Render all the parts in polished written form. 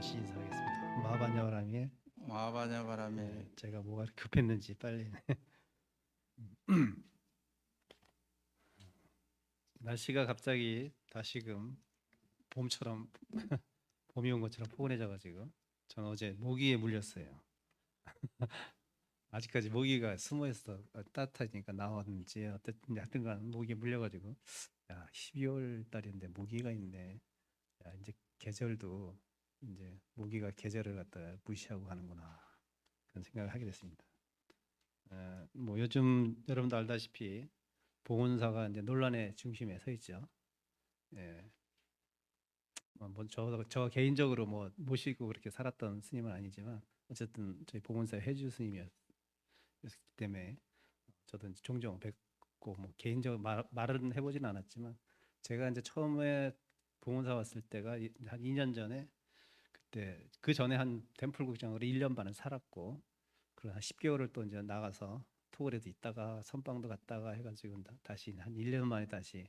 다시 인사하겠습니다. 마하바냐바람이 마하바냐바람에 제가 뭐가 이렇게 급했는지 빨리 날씨가 갑자기 다시금 봄처럼 봄이 온 것처럼 포근해져가지고 저는 어제 모기에 물렸어요. 아직까지 모기가 숨어있어 따뜻하니까 나왔는지 어쨌든 하여튼간 모기에 물려가지고 야 12월 달인데 모기가 있네. 야 이제 계절도 이제 모기가 계절을 갖다 무시하고 가는구나 그런 생각을 하게 됐습니다. 뭐 요즘 여러분도 알다시피 보건사가 이제 논란의 중심에 서 있죠. 예. 저 개인적으로 뭐 모시고 그렇게 살았던 스님은 아니지만 어쨌든 저희 보건사의 해주 스님이었기 때문에 저도 이제 종종 뵙고 뭐 개인적으로 말은 해보진 않았지만 제가 이제 처음에 보건사 왔을 때가 한 2년 전에 그때 그 전에 한 덴플국장으로 1년 반을 살았고 그리고 한 10개월을 또 이제 나가서 토굴에도 있다가 선방도 갔다가 해가지고 다시 한 1년 만에 다시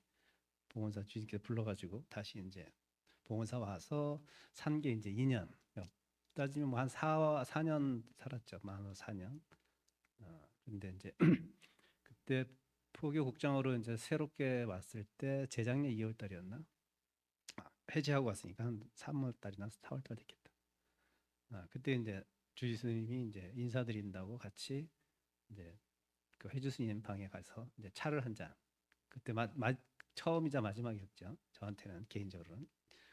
봉원사 주인께서 불러가지고 다시 이제 봉원사 와서 산 게 이제 2년 따지면 뭐 한 4년 살았죠. 만 4년. 근데 이제 그때 포교국장으로 이제 새롭게 왔을 때 재작년 2월 달이었나 해제하고 왔으니까 한 3월 달이나 4월 달 됐겠다. 그때 이제 주지 스님이 이제 인사드린다고 같이 이제 그 해주 스님 방에 가서 이제 차를 한 잔. 그때 처음이자 마지막이었죠. 저한테는 개인적으로는.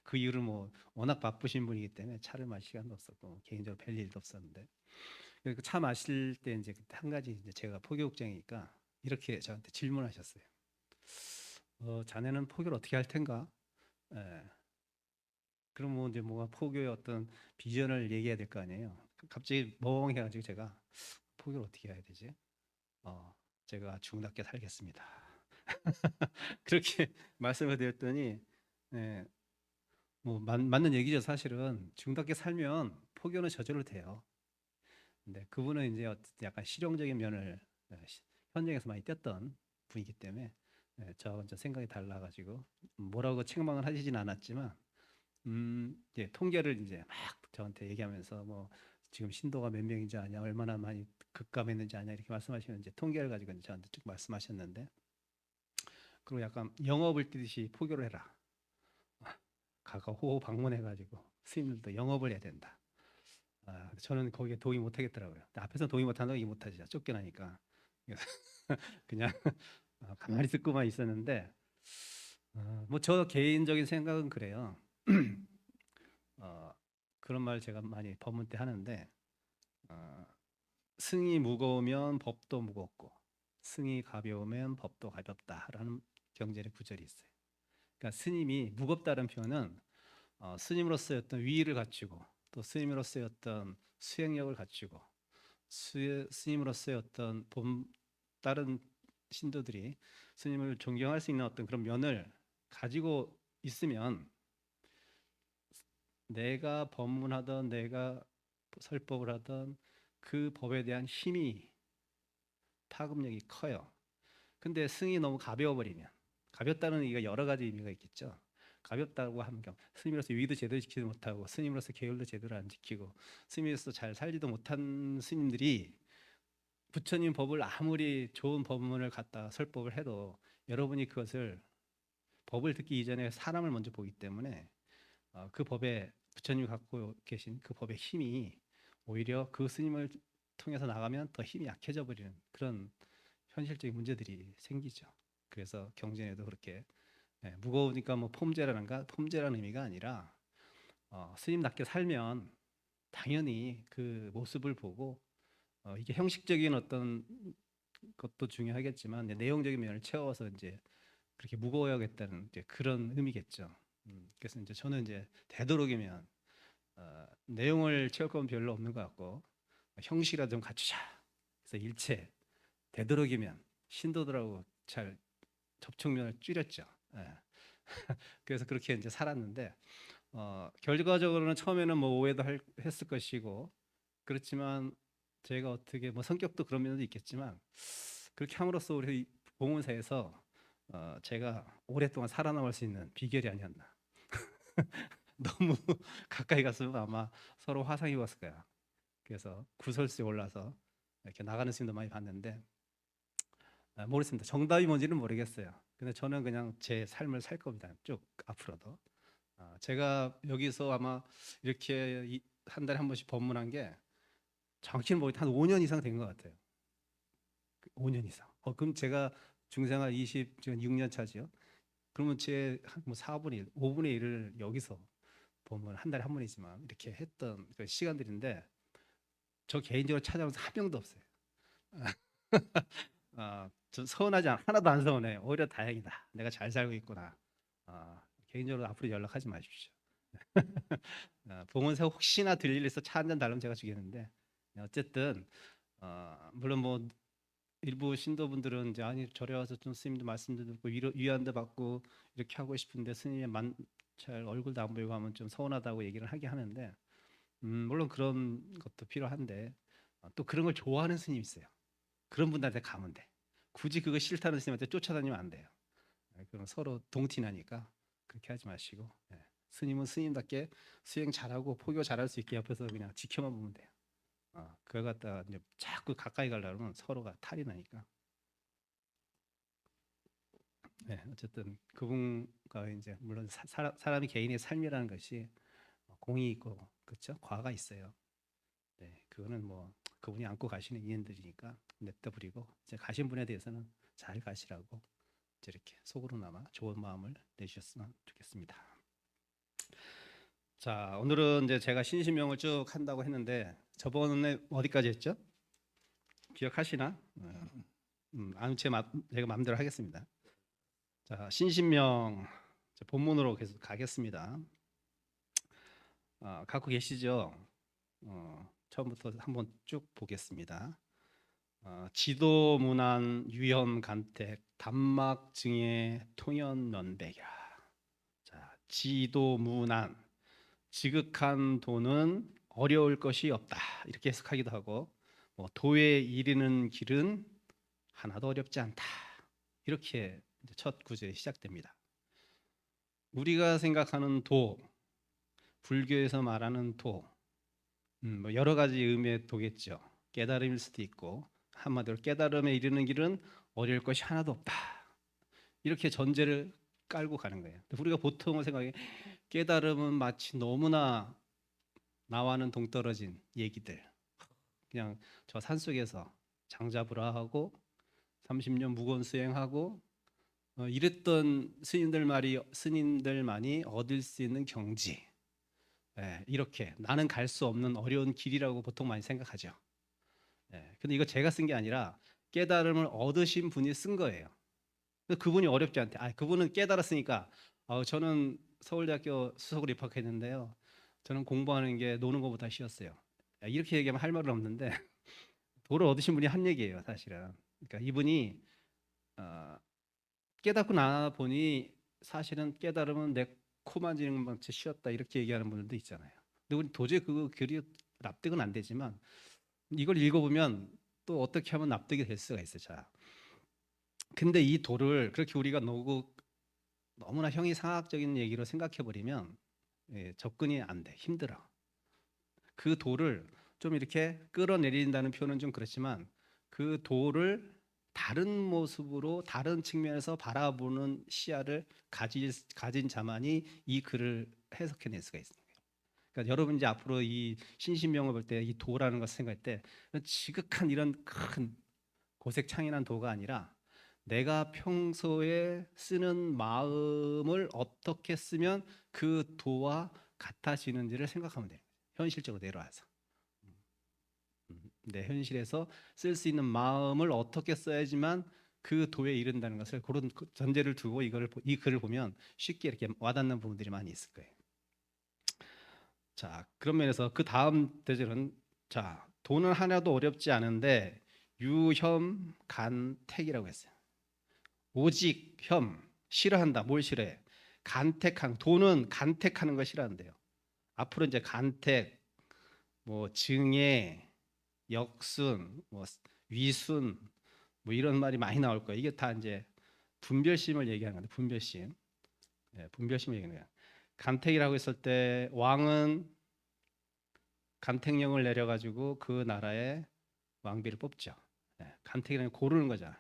그 이후로 뭐 워낙 바쁘신 분이기 때문에 차를 마실 시간도 없었고 개인적으로 별 일도 없었는데 그 차 마실 때 이제 그때 한 가지 이제 제가 포교국장이니까 이렇게 저한테 질문하셨어요. 자네는 포교를 어떻게 할 텐가? 예. 그럼 뭐 이제 뭔가 포교의 어떤 비전을 얘기해야 될 거 아니에요. 갑자기 멍해가지고 제가 포교를 어떻게 해야 되지? 제가 중답게 살겠습니다. 그렇게 말씀을 드렸더니 예, 뭐 맞는 얘기죠. 사실은 중답게 살면 포교는 저절로 돼요. 근데 그분은 이제 어쨌든 약간 실용적인 면을 현장에서 많이 띄었던 분이기 때문에 저하고 좀 생각이 달라가지고 뭐라고 책망을 하시진 않았지만 이제 통계를 이제 막 저한테 얘기하면서 뭐 지금 신도가 몇 명인지 아냐, 얼마나 많이 급감했는지 아냐 이렇게 말씀하시면 이제 통계를 가지고 이제 저한테 쭉 말씀하셨는데 그리고 약간 영업을 뛰듯이 포교를 해라. 가가 호호 방문해가지고 스님들도 영업을 해야 된다. 저는 거기에 동의 못 하겠더라고요. 앞에서 동의 못 한다고 못 하죠. 쫓겨나니까. 그래서 그냥 가만히 듣고만 있었는데 뭐 저 개인적인 생각은 그래요. 어, 그런 말 제가 많이 법문 때 하는데 어, 승이 무거우면 법도 무겁고 승이 가벼우면 법도 가볍다라는 경전의 구절이 있어요. 그러니까 스님이 무겁다는 표현은 스님으로서의 어떤 위의를 갖추고 또 스님으로서의 어떤 수행력을 갖추고 스님으로서의 어떤 다른 신도들이 스님을 존경할 수 있는 어떤 그런 면을 가지고 있으면 내가 법문하던 내가 설법을 하던 그 법에 대한 힘이 파급력이 커요. 근데 승이 너무 가벼워 버리면 가볍다는 의미가 여러 가지 의미가 있겠죠. 가볍다고 하면 스님으로서 위도 제대로 지키지 못하고 스님으로서 계율도 제대로 안 지키고 스님으로서 잘 살지도 못한 스님들이 부처님 법을 아무리 좋은 법문을 갖다 설법을 해도 여러분이 그것을 법을 듣기 이전에 사람을 먼저 보기 때문에 그 법에 부처님이 갖고 계신 그 법의 힘이 오히려 그 스님을 통해서 나가면 더 힘이 약해져 버리는 그런 현실적인 문제들이 생기죠. 그래서 경전에도 그렇게 무거우니까 뭐 폼제라는 의미가 아니라 스님답게 살면 당연히 그 모습을 보고 이게 형식적인 어떤 것도 중요하겠지만 내용적인 면을 채워서 이제 그렇게 무거워야겠다는 이제 그런 의미겠죠. 그래서 이제 저는 이제 되도록이면 내용을 채울 건 별로 없는 것 같고 형식이라도 좀 갖추자. 그래서 일체 되도록이면 신도들하고 잘 접촉면을 줄였죠. 예. 그래서 그렇게 이제 살았는데 결과적으로는 처음에는 뭐 했을 것이고 그렇지만 제가 어떻게 뭐 성격도 그런 면도 있겠지만 그렇게 함으로써 우리 봉은사에서 제가 오랫동안 살아남을 수 있는 비결이 아니었나. 너무 가까이 갔으면 아마 서로 화상이 왔을 거야. 그래서 구설수에 올라서 이렇게 나가는 스님도 많이 봤는데 모르겠습니다. 정답이 뭔지는 모르겠어요. 근데 저는 그냥 제 삶을 살 겁니다. 쭉 앞으로도. 제가 여기서 아마 이렇게 한 달에 한 번씩 법문한 게 정확히는 모르겠는데 한 5년 이상 된 것 같아요. 5년 이상. 그럼 제가 중생활 지금 6년 차지요. 그러면 제뭐 4분의 1, 5분의 1을 여기서 보면 한 달에 한 번이지만 이렇게 했던 그 시간들인데 저 개인적으로 찾아오면서 한 명도 없어요. 저 서운하지 하나도 안 서운해. 오히려 다행이다. 내가 잘 살고 있구나. 개인적으로 앞으로 연락하지 마십시오. 봉은사 혹시나 들릴 일서 차 한 잔 달라면 제가 주겠는데 어쨌든 물론 뭐 일부 신도분들은 이제 아니 절에 와서 좀 스님도 말씀도 듣고 위안도 받고 이렇게 하고 싶은데 스님의 잘 얼굴도 안 보이고 하면 좀 서운하다고 얘기를 하게 하는데 물론 그런 것도 필요한데 또 그런 걸 좋아하는 스님이 있어요. 그런 분들한테 가면 돼. 굳이 그거 싫다는 스님한테 쫓아다니면 안 돼요. 그럼 서로 동티나니까 그렇게 하지 마시고 스님은 스님답게 수행 잘하고 포교 잘할 수 있게 옆에서 그냥 지켜만 보면 돼요. 그걸 갖다가 이제 자꾸 가까이 가려면 서로가 탈이 나니까. 어쨌든 그분과 이제 물론 사람이 개인의 삶이라는 것이 공이 있고 그렇죠, 과가 있어요. 그거는 뭐 그분이 안고 가시는 인연들이니까 냅다 버리고 이제 가신 분에 대해서는 잘 가시라고 이렇게 속으로나마 좋은 마음을 내주셨으면 좋겠습니다. 자, 오늘은 이제 제가 신신명을 쭉 한다고 했는데 저번에 어디까지 했죠? 기억하시나? 제가 마음대로 하겠습니다. 자, 신신명 본문으로 계속 가겠습니다. 갖고 계시죠? 처음부터 한번 쭉 보겠습니다. 지도문안 유염 간택 단막 증에 통연 면백이라. 자, 지도문안 지극한 도는 어려울 것이 없다 이렇게 해석하기도 하고 뭐 도에 이르는 길은 하나도 어렵지 않다 이렇게 첫 구절이 시작됩니다. 우리가 생각하는 도, 불교에서 말하는 도, 뭐 여러 가지 의미의 도겠죠. 깨달음일 수도 있고 한마디로 깨달음에 이르는 길은 어려울 것이 하나도 없다 이렇게 전제를 깔고 가는 거예요. 우리가 보통은 생각해 깨달음은 마치 너무나 나와는 동떨어진 얘기들. 그냥 저 산속에서 장자불화하고 30년 무건 수행하고 이랬던 스님들만이 얻을 수 있는 경지. 이렇게 나는 갈 수 없는 어려운 길이라고 보통 많이 생각하죠. 근데 이거 제가 쓴 게 아니라 깨달음을 얻으신 분이 쓴 거예요. 그분이 어렵지 않대. 그분은 깨달았으니까 저는 서울대학교 수석으로 입학했는데요. 저는 공부하는 게 노는 것보다 쉬웠어요. 이렇게 얘기하면 할 말은 없는데 도를 얻으신 분이 한 얘기예요, 사실은. 그러니까 이분이 깨닫고 나 보니 사실은 깨달으면 내 코 만지는 것만치 쉬웠다 이렇게 얘기하는 분들도 있잖아요. 근데 우리 도저히 그거 글이 납득은 안 되지만 이걸 읽어보면 또 어떻게 하면 납득이 될 수가 있어요. 자, 근데 이 도를 그렇게 우리가 너무나 형이상학적인 얘기로 생각해 버리면 접근이 안 돼, 힘들어. 그 도를 좀 이렇게 끌어내린다는 표현은 좀 그렇지만 그 도를 다른 모습으로 다른 측면에서 바라보는 시야를 가진 자만이 이 글을 해석해낼 수가 있습니다. 그러니까 여러분 이제 앞으로 이 신신명을 볼 때 이 도라는 것을 생각할 때 지극한 이런 큰 고색창연한 도가 아니라 내가 평소에 쓰는 마음을 어떻게 쓰면 그 도와 같아지는지를 생각하면 돼요. 현실적으로 내려와서. 내 현실에서 쓸 수 있는 마음을 어떻게 써야지만 그 도에 이른다는 것을 그런 전제를 두고 이 글을 보면 쉽게 이렇게 와닿는 부분들이 많이 있을 거예요. 자, 그런 면에서 그 다음 대절은 자, 도는 하나도 어렵지 않은데 유혐 간택이라고 했어요. 오직 혐 싫어한다. 뭘 싫어해? 간택한 도는 간택하는 걸 싫어한대요. 앞으로 이제 간택, 뭐 증에, 역순, 뭐 위순, 뭐 이런 말이 많이 나올 거예요. 이게 다 이제 분별심을 얘기하는 건데 분별심, 분별심을 얘기하는 거야. 간택이라고 했을 때 왕은 간택령을 내려가지고 그 나라의 왕비를 뽑죠. 간택이라는 고르는 거잖아.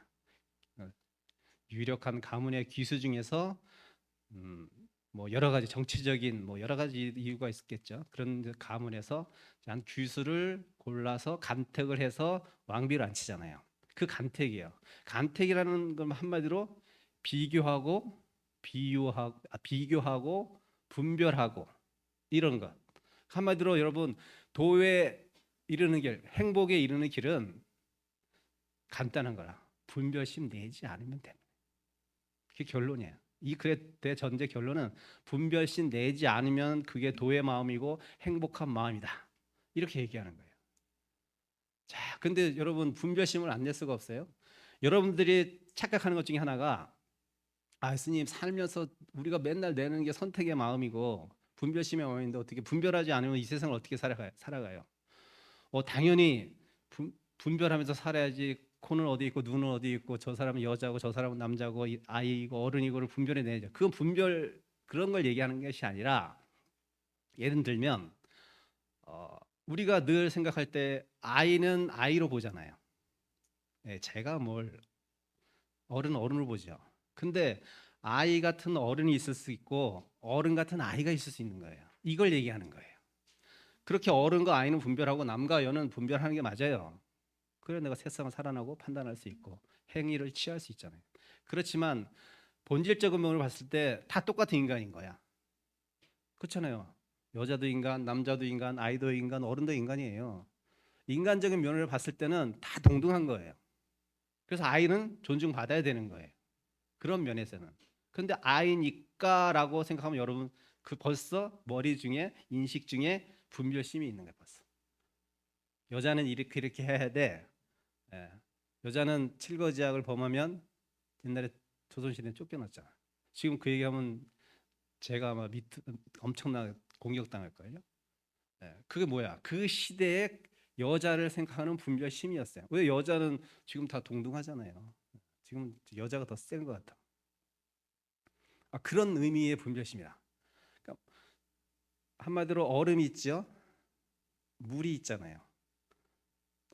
유력한 가문의 귀수 중에서 뭐 여러 가지 정치적인 뭐 여러 가지 이유가 있겠죠. 그런 가문에서 한 귀수를 골라서 간택을 해서 왕비를 앉히잖아요. 그 간택이에요. 간택이라는 건 한마디로 비교하고 비교하고 분별하고 이런 것. 한마디로 여러분 도에 이르는 길, 행복에 이르는 길은 간단한 거라. 분별심 내지 않으면 됩니다. 그게 결론이에요. 이 글의 대전제 결론은 분별심 내지 않으면 그게 도의 마음이고 행복한 마음이다. 이렇게 얘기하는 거예요. 자, 근데 여러분 분별심을 안 낼 수가 없어요. 여러분들이 착각하는 것 중에 하나가 스님 살면서 우리가 맨날 내는 게 선택의 마음이고 분별심의 마음인데 어떻게 분별하지 않으면 이 세상을 어떻게 살아가요? 당연히 분별하면서 살아야지. 코는 어디 있고 눈은 어디 있고 저 사람은 여자고 저 사람은 남자고 아이고 어른이고를 분별해 내야죠. 그건 분별 그런 걸 얘기하는 것이 아니라 예를 들면 우리가 늘 생각할 때 아이는 아이로 보잖아요. 제가 뭘 어른은 어른으로 보죠. 근데 아이 같은 어른이 있을 수 있고 어른 같은 아이가 있을 수 있는 거예요. 이걸 얘기하는 거예요. 그렇게 어른과 아이는 분별하고 남과 여는 분별하는 게 맞아요. 그래 내가 세상을 살아나고 판단할 수 있고 행위를 취할 수 있잖아요. 그렇지만 본질적인 면을 봤을 때 다 똑같은 인간인 거야. 그렇잖아요. 여자도 인간, 남자도 인간, 아이도 인간, 어른도 인간이에요. 인간적인 면을 봤을 때는 다 동등한 거예요. 그래서 아이는 존중받아야 되는 거예요. 그런 면에서는. 근데 아이니까라고 생각하면 여러분 그 벌써 머리 중에 인식 중에 분별심이 있는 거예요. 벌써. 여자는 이렇게 해야 돼. 여자는 칠거지약을 범하면 옛날에 조선시대에 쫓겨났잖아. 지금 그 얘기하면 제가 아마 엄청나게 공격당할걸요. 그게 뭐야? 그 시대의 여자를 생각하는 분별심이었어요. 왜 여자는 지금 다 동등하잖아요. 지금 여자가 더 센 것 같아. 그런 의미의 분별심이다. 그러니까 한마디로 얼음이 있죠. 물이 있잖아요.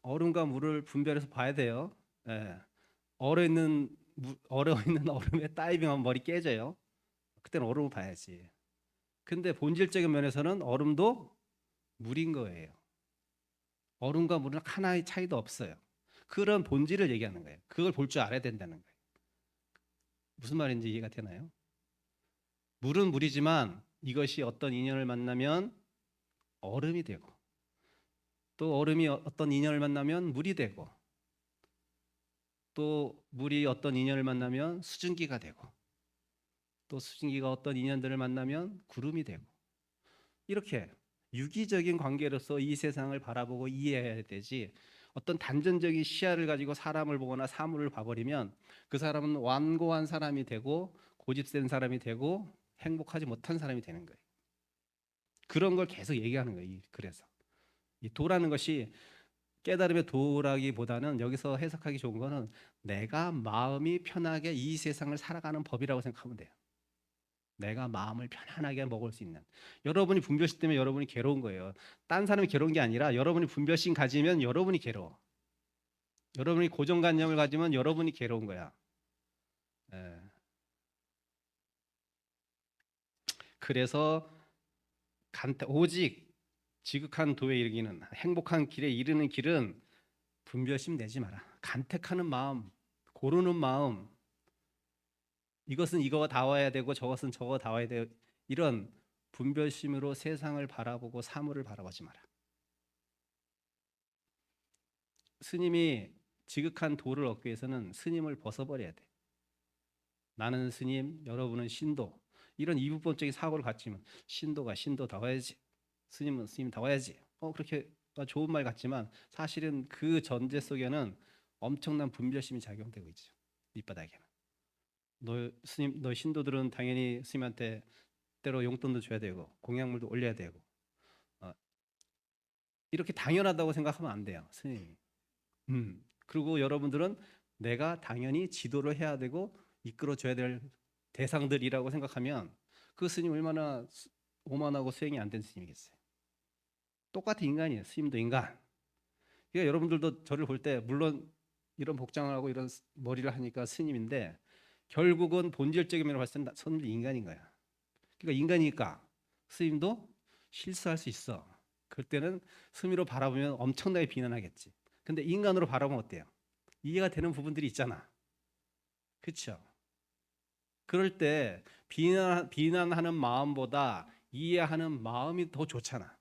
얼음과 물을 분별해서 봐야 돼요. 얼어 있는 얼음에 다이빙하면 머리 깨져요. 그때는 얼음을 봐야지. 근데 본질적인 면에서는 얼음도 물인 거예요. 얼음과 물은 하나의 차이도 없어요. 그런 본질을 얘기하는 거예요. 그걸 볼 줄 알아야 된다는 거예요. 무슨 말인지 이해가 되나요? 물은 물이지만 이것이 어떤 인연을 만나면 얼음이 되고 또 얼음이 어떤 인연을 만나면 물이 되고 또 물이 어떤 인연을 만나면 수증기가 되고 또 수증기가 어떤 인연들을 만나면 구름이 되고 이렇게 유기적인 관계로서 이 세상을 바라보고 이해해야 되지 어떤 단전적인 시야를 가지고 사람을 보거나 사물을 봐버리면 그 사람은 완고한 사람이 되고 고집센 사람이 되고 행복하지 못한 사람이 되는 거예요. 그런 걸 계속 얘기하는 거예요. 그래서 이 도라는 것이 깨달음의 도라기보다는 여기서 해석하기 좋은 거는 내가 마음이 편하게 이 세상을 살아가는 법이라고 생각하면 돼요. 내가 마음을 편안하게 먹을 수 있는. 여러분이 분별심 때문에 여러분이 괴로운 거예요. 딴 사람이 괴로운 게 아니라 여러분이 분별심 가지면 여러분이 괴로워. 여러분이 고정관념을 가지면 여러분이 괴로운 거야. 그래서 오직 지극한 도에 이르기는 행복한 길에 이르는 길은 분별심 내지 마라. 간택하는 마음, 고르는 마음, 이것은 이거가 다 와야 되고 저것은 저거 다 와야 되고 이런 분별심으로 세상을 바라보고 사물을 바라보지 마라. 스님이 지극한 도를 얻기 위해서는 스님을 벗어버려야 돼. 나는 스님, 여러분은 신도. 이런 이분법적인 사고를 갖추면 신도가 신도다워야지. 스님은 스님다워야지. 그렇게 좋은 말 같지만 사실은 그 전제 속에는 엄청난 분별심이 작용되고 있죠. 밑바닥에는. 너 신도들은 당연히 스님한테 때로 용돈도 줘야 되고 공양물도 올려야 되고 이렇게 당연하다고 생각하면 안 돼요. 스님이. 그리고 여러분들은 내가 당연히 지도를 해야 되고 이끌어줘야 될 대상들이라고 생각하면 그 스님 얼마나 오만하고 수행이 안 된 스님이겠어요? 똑같은 인간이에요. 스님도 인간. 그러니까 여러분들도 저를 볼 때 물론 이런 복장을 하고 이런 머리를 하니까 스님인데 결국은 본질적인 면으로 봤을 때는 스님도 인간인 거야. 그러니까 인간이니까 스님도 실수할 수 있어. 그때는 스님으로 바라보면 엄청나게 비난하겠지. 근데 인간으로 바라보면 어때요? 이해가 되는 부분들이 있잖아. 그렇죠? 그럴 때 비난하는 마음보다 이해하는 마음이 더 좋잖아.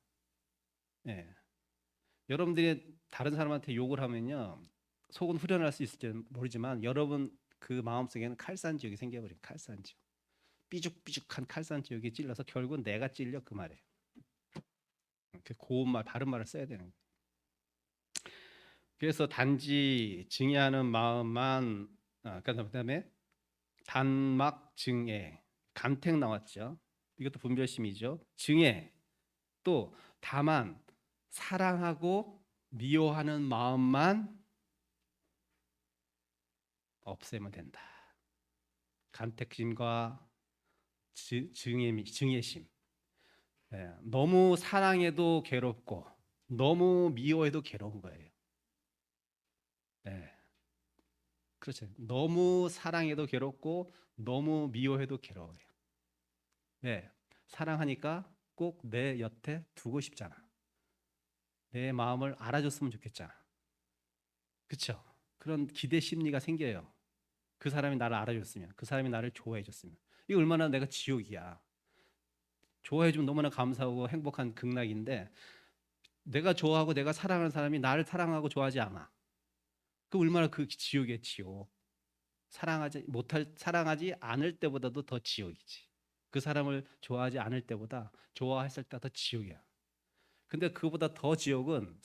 예. 여러분들이 다른 사람한테 욕을 하면요, 속은 후련할 수 있을지 모르지만 여러분 그 마음속에는 칼산지옥이 생겨버린 칼산지옥. 삐죽삐죽한 칼산지옥이 찔러서 결국 내가 찔려 그 말이에요. 그 고운 말, 바른 말을 써야 되는 거예요. 그래서 단지 증애하는 마음만, 그다음에 단막 증애, 간택 나왔죠. 이것도 분별심이죠. 증애, 또 다만 사랑하고 미워하는 마음만 없애면 된다. 간택심과 증애심. 예, 너무 사랑해도 괴롭고 너무 미워해도 괴로운 거예요. 예, 그렇죠. 너무 사랑해도 괴롭고 너무 미워해도 괴로워요. 네, 사랑하니까 꼭 내 옆에 두고 싶잖아. 내 마음을 알아줬으면 좋겠잖아. 그렇죠? 그런 기대 심리가 생겨요. 그 사람이 나를 알아줬으면, 그 사람이 나를 좋아해줬으면. 이거 얼마나 내가 지옥이야. 좋아해주면 너무나 감사하고 행복한 극락인데 내가 좋아하고 내가 사랑하는 사람이 나를 사랑하고 좋아하지 않아. 그 얼마나 그 지옥이야, 지옥. 사랑하지 않을 때보다도 더 지옥이지. 그 사람을 좋아하지 않을 때보다 좋아했을 때 더 지옥이야. 근데 그보다 더 지옥은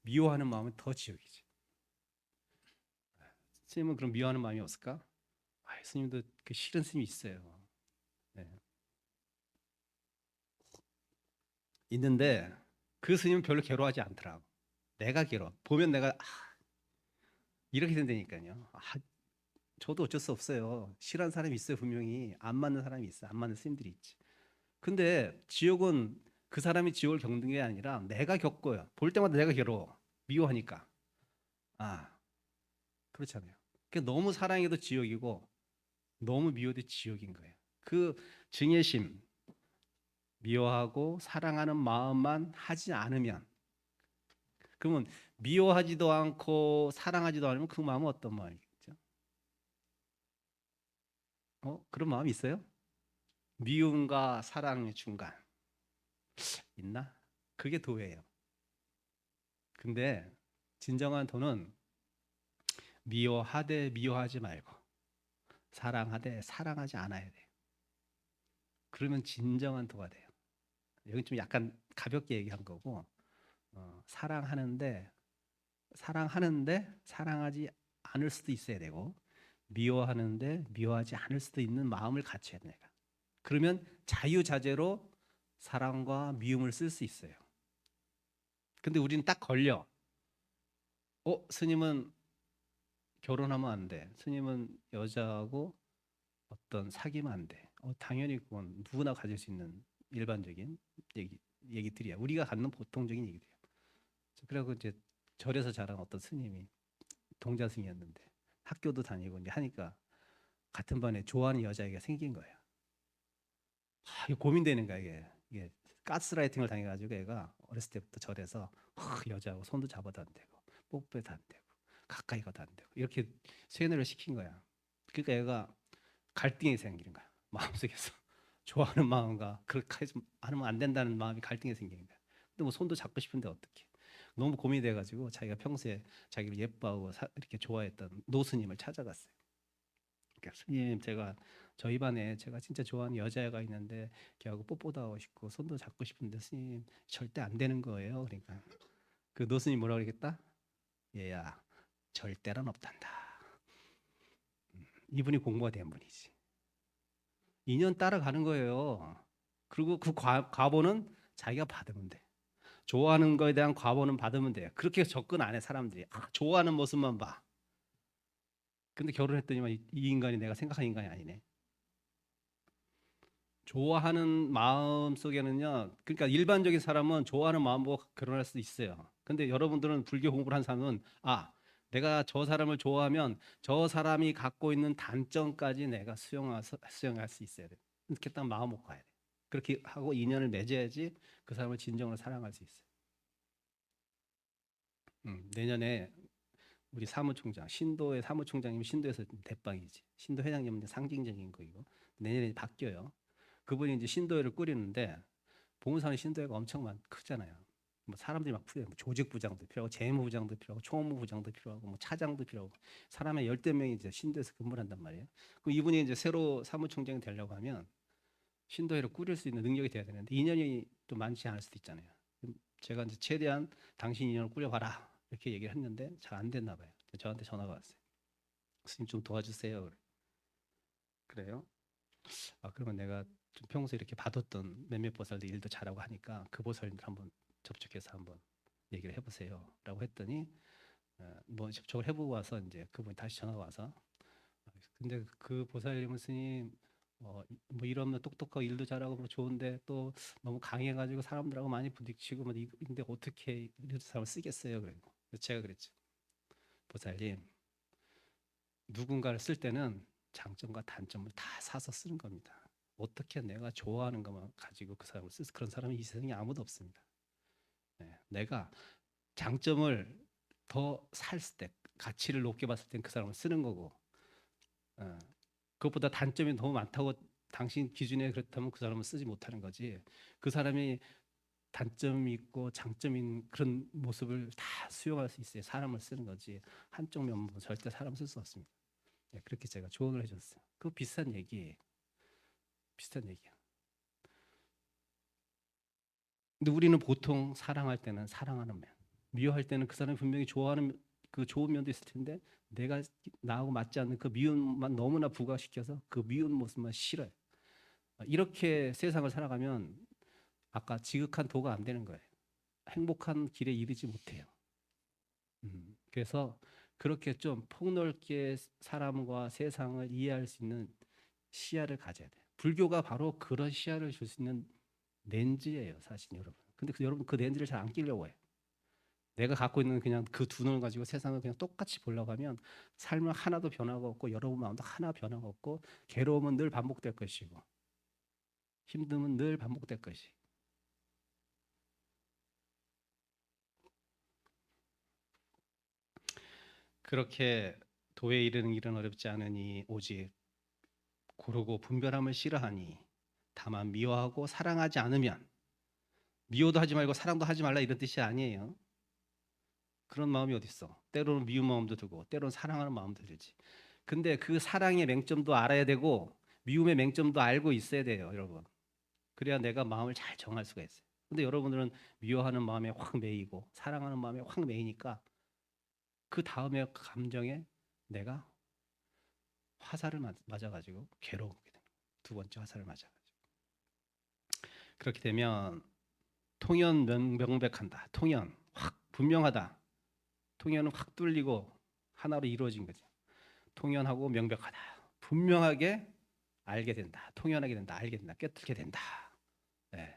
미워하는 마음은 더 지옥이지. 스님은 그럼 미워하는 마음이 없을까? 스님도 그 싫은 스님이 있어요. 네. 있는데 그 스님은 별로 괴로워하지 않더라고. 내가 괴로워. 보면 내가 이렇게 된다니까요. 저도 어쩔 수 없어요. 싫어하는 사람이 있어요. 분명히 안 맞는 사람이 있어. 안 맞는 스님들이 있지. 근데 지옥은 그 사람이 지옥을 겪는 게 아니라 내가 겪어요. 볼 때마다 내가 괴로워. 미워하니까. 그렇잖아요. 그러니까 너무 사랑해도 지옥이고 너무 미워도 지옥인 거예요. 그 증애심, 미워하고 사랑하는 마음만 하지 않으면, 그러면 미워하지도 않고 사랑하지도 않으면 그 마음은 어떤 마음이겠죠? 그런 마음이 있어요? 미움과 사랑의 중간 있나? 그게 도예요. 근데 진정한 도는 미워하되 미워하지 말고 사랑하되 사랑하지 않아야 돼요. 그러면 진정한 도가 돼요. 여기 좀 약간 가볍게 얘기한 거고, 사랑하는데 사랑하지 않을 수도 있어야 되고, 미워하는데 미워하지 않을 수도 있는 마음을 갖춰야 돼요. 그러면 자유자재로 사랑과 미움을 쓸 수 있어요. 근데 우리는 딱 걸려. 스님은 결혼하면 안 돼. 스님은 여자하고 어떤 사귀면 안 돼. 당연히 그건 누구나 가질 수 있는 일반적인 얘기들이야. 우리가 갖는 보통적인 얘기들이야. 그래서 이제 절에서 자란 어떤 스님이 동자승이었는데 학교도 다니고 이제 하니까 같은 반에 좋아하는 여자애가 생긴 거예요. 이게 고민되는 거야, 이게 가스라이팅을 당해가지고 애가 어렸을 때부터 절에서 여자하고 손도 잡아도 안 되고 뽀뽀해도 안 되고 가까이 가도 안 되고 이렇게 세뇌를 시킨 거야. 그러니까 애가 갈등이 생기는 거야. 마음속에서 좋아하는 마음과 그렇게 하면 안 된다는 마음이 갈등이 생기는 거야. 근데 뭐 손도 잡고 싶은데 어떻게? 너무 고민이 돼가지고 자기가 평소에 자기를 예뻐하고 이렇게 좋아했던 노스님을 찾아갔어요. 그러니까 스님, 제가 저희 반에 제가 진짜 좋아하는 여자애가 있는데 걔하고 뽀뽀도 하고 싶고 손도 잡고 싶은데 스님 절대 안 되는 거예요. 그러니까 그 노스님 뭐라 그러겠다? 얘야 절대란 없단다. 이분이 공부가 된 분이지. 2년 따라가는 거예요. 그리고 그 과보는 자기가 받으면 돼. 좋아하는 거에 대한 과보는 받으면 돼요. 그렇게 접근 안 해 사람들이. 좋아하는 모습만 봐. 근데 결혼했더니만 이 인간이 내가 생각한 인간이 아니네. 좋아하는 마음 속에는요. 그러니까 일반적인 사람은 좋아하는 마음 보고 결혼할 수 있어요. 근데 여러분들은 불교 공부를 한 사람은 내가 저 사람을 좋아하면 저 사람이 갖고 있는 단점까지 내가 수용할 수 있어야 돼. 이렇게 딱 마음 먹고 가야 돼. 그렇게 하고 인연을 맺어야지 그 사람을 진정으로 사랑할 수 있어요. 내년에 우리 사무총장, 신도의 사무총장님 신도에서 대빵이지. 신도 회장님은 상징적인 거이고 내년에 바뀌어요. 그분이 이제 신도회를 꾸리는데 봉은산의 신도회가 엄청 크잖아요. 뭐 사람들이 막 필요해. 뭐 조직부장도 필요하고 재무부장도 필요하고 총무부장도 필요하고 뭐 차장도 필요하고 사람의 10대 명이 이제 신도에서 근무를 한단 말이에요. 그럼 이분이 이제 새로 사무총장이 되려고 하면 신도회를 꾸릴 수 있는 능력이 돼야 되는데 인연이 또 많지 않을 수도 있잖아요. 제가 이제 최대한 당신 인연을 꾸려봐라 이렇게 얘기를 했는데 잘 안 됐나 봐요. 저한테 전화가 왔어요. 스님 좀 도와주세요. 그래요? 그러면 내가 좀 평소에 이렇게 받았던 몇몇 보살들 일도 잘하고 하니까 그 보살들 한번 접촉해서 한번 얘기를 해보세요라고 했더니 뭐 접촉을 해보고 와서 이제 그분이 다시 전화가 와서 근데 그 보살님은 스님 뭐 이러면 똑똑하고 일도 잘하고 뭐 좋은데 또 너무 강해가지고 사람들하고 많이 부딪히고 뭐 근데 어떻게 이런 사람을 쓰겠어요? 그래서 제가 그랬죠. 보살님 누군가를 쓸 때는 장점과 단점을 다 사서 쓰는 겁니다. 어떻게 내가 좋아하는 것만 가지고 그 사람을 쓸 그런 사람이 이 세상에 아무도 없습니다. 내가 장점을 더 살 때 가치를 높게 봤을 땐 그 사람을 쓰는 거고 그것보다 단점이 너무 많다고 당신 기준에 그렇다면 그 사람은 쓰지 못하는 거지. 그 사람이 단점이 있고 장점인 그런 모습을 다 수용할 수 있어야 사람을 쓰는 거지. 한쪽 면모 절대 사람 쓸 수 없습니다. 그렇게 제가 조언을 해줬어요. 그 비슷한 얘기예요. 비슷한 얘기야. 근데 우리는 보통 사랑할 때는 사랑하는 면, 미워할 때는 그 사람이 분명히 좋아하는 그 좋은 면도 있을 텐데 내가 나하고 맞지 않는 그 미움만 너무나 부각시켜서 그 미운 모습만 싫어요. 이렇게 세상을 살아가면 아까 지극한 도가 안 되는 거예요. 행복한 길에 이르지 못해요. 그래서 그렇게 좀 폭넓게 사람과 세상을 이해할 수 있는 시야를 가져야 돼요. 불교가 바로 그런 시야를 줄 수 있는 렌즈예요, 사실 여러분. 근데 여러분 그 렌즈를 잘 안 끼려고 해요. 내가 갖고 있는 그냥 그 두 눈을 가지고 세상을 그냥 똑같이 보려고 하면 삶은 하나도 변화가 없고 여러분 마음도 하나 변화가 없고 괴로움은 늘 반복될 것이고 힘듦은 늘 반복될 것이. 그렇게 도에 이르는 일은 어렵지 않으니 오직 고르고 분별함을 싫어하니 다만 미워하고 사랑하지 않으면 미워도 하지 말고 사랑도 하지 말라 이런 뜻이 아니에요. 그런 마음이 어디 있어? 때로는 미운 마음도 들고 때로는 사랑하는 마음도 들지. 근데 그 사랑의 맹점도 알아야 되고 미움의 맹점도 알고 있어야 돼요, 여러분. 그래야 내가 마음을 잘 정할 수가 있어요. 근데 여러분들은 미워하는 마음에 확 매이고 사랑하는 마음에 확 매이니까 그 다음에 감정에 내가 화살을 맞아가지고 괴로우게 됩니다. 두 번째 화살을 맞아가지고. 그렇게 되면 통연 명백한다. 통연 확 분명하다. 통연은 확 뚫리고 하나로 이루어진 거죠. 통연하고 명백하다. 분명하게 알게 된다. 통연하게 된다. 알게 된다. 깨닫게 된다. 네.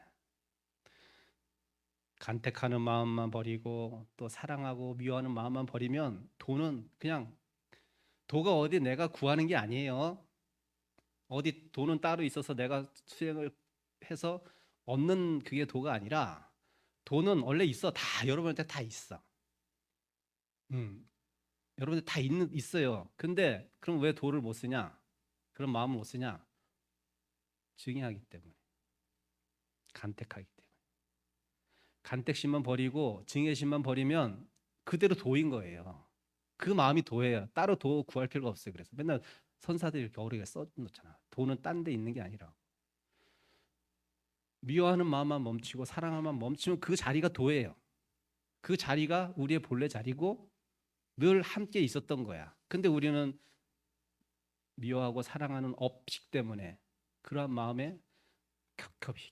간택하는 마음만 버리고 또 사랑하고 미워하는 마음만 버리면 도는 그냥 도가 어디 내가 구하는 게 아니에요. 어디 도는 따로 있어서 내가 수행을 해서 얻는 그게 도가 아니라 도는 원래 있어. 다 여러분한테 다 있어. 여러분들 다 있어요. 근데 그럼 왜 도를 못 쓰냐? 그런 마음을 못 쓰냐? 증오하기 때문에. 간택하기 때문에. 간택심만 버리고 증오심만 버리면 그대로 도인 거예요. 그 마음이 도예요. 따로 도 구할 필요가 없어요. 그래서 맨날 선사들이 이렇게 어리게 써놓잖아. 도는 딴 데 있는 게 아니라. 미워하는 마음만 멈추고 사랑하는 마음 멈추면 그 자리가 도예요. 그 자리가 우리의 본래 자리고 늘 함께 있었던 거야. 근데 우리는 미워하고 사랑하는 업식 때문에 그러한 마음에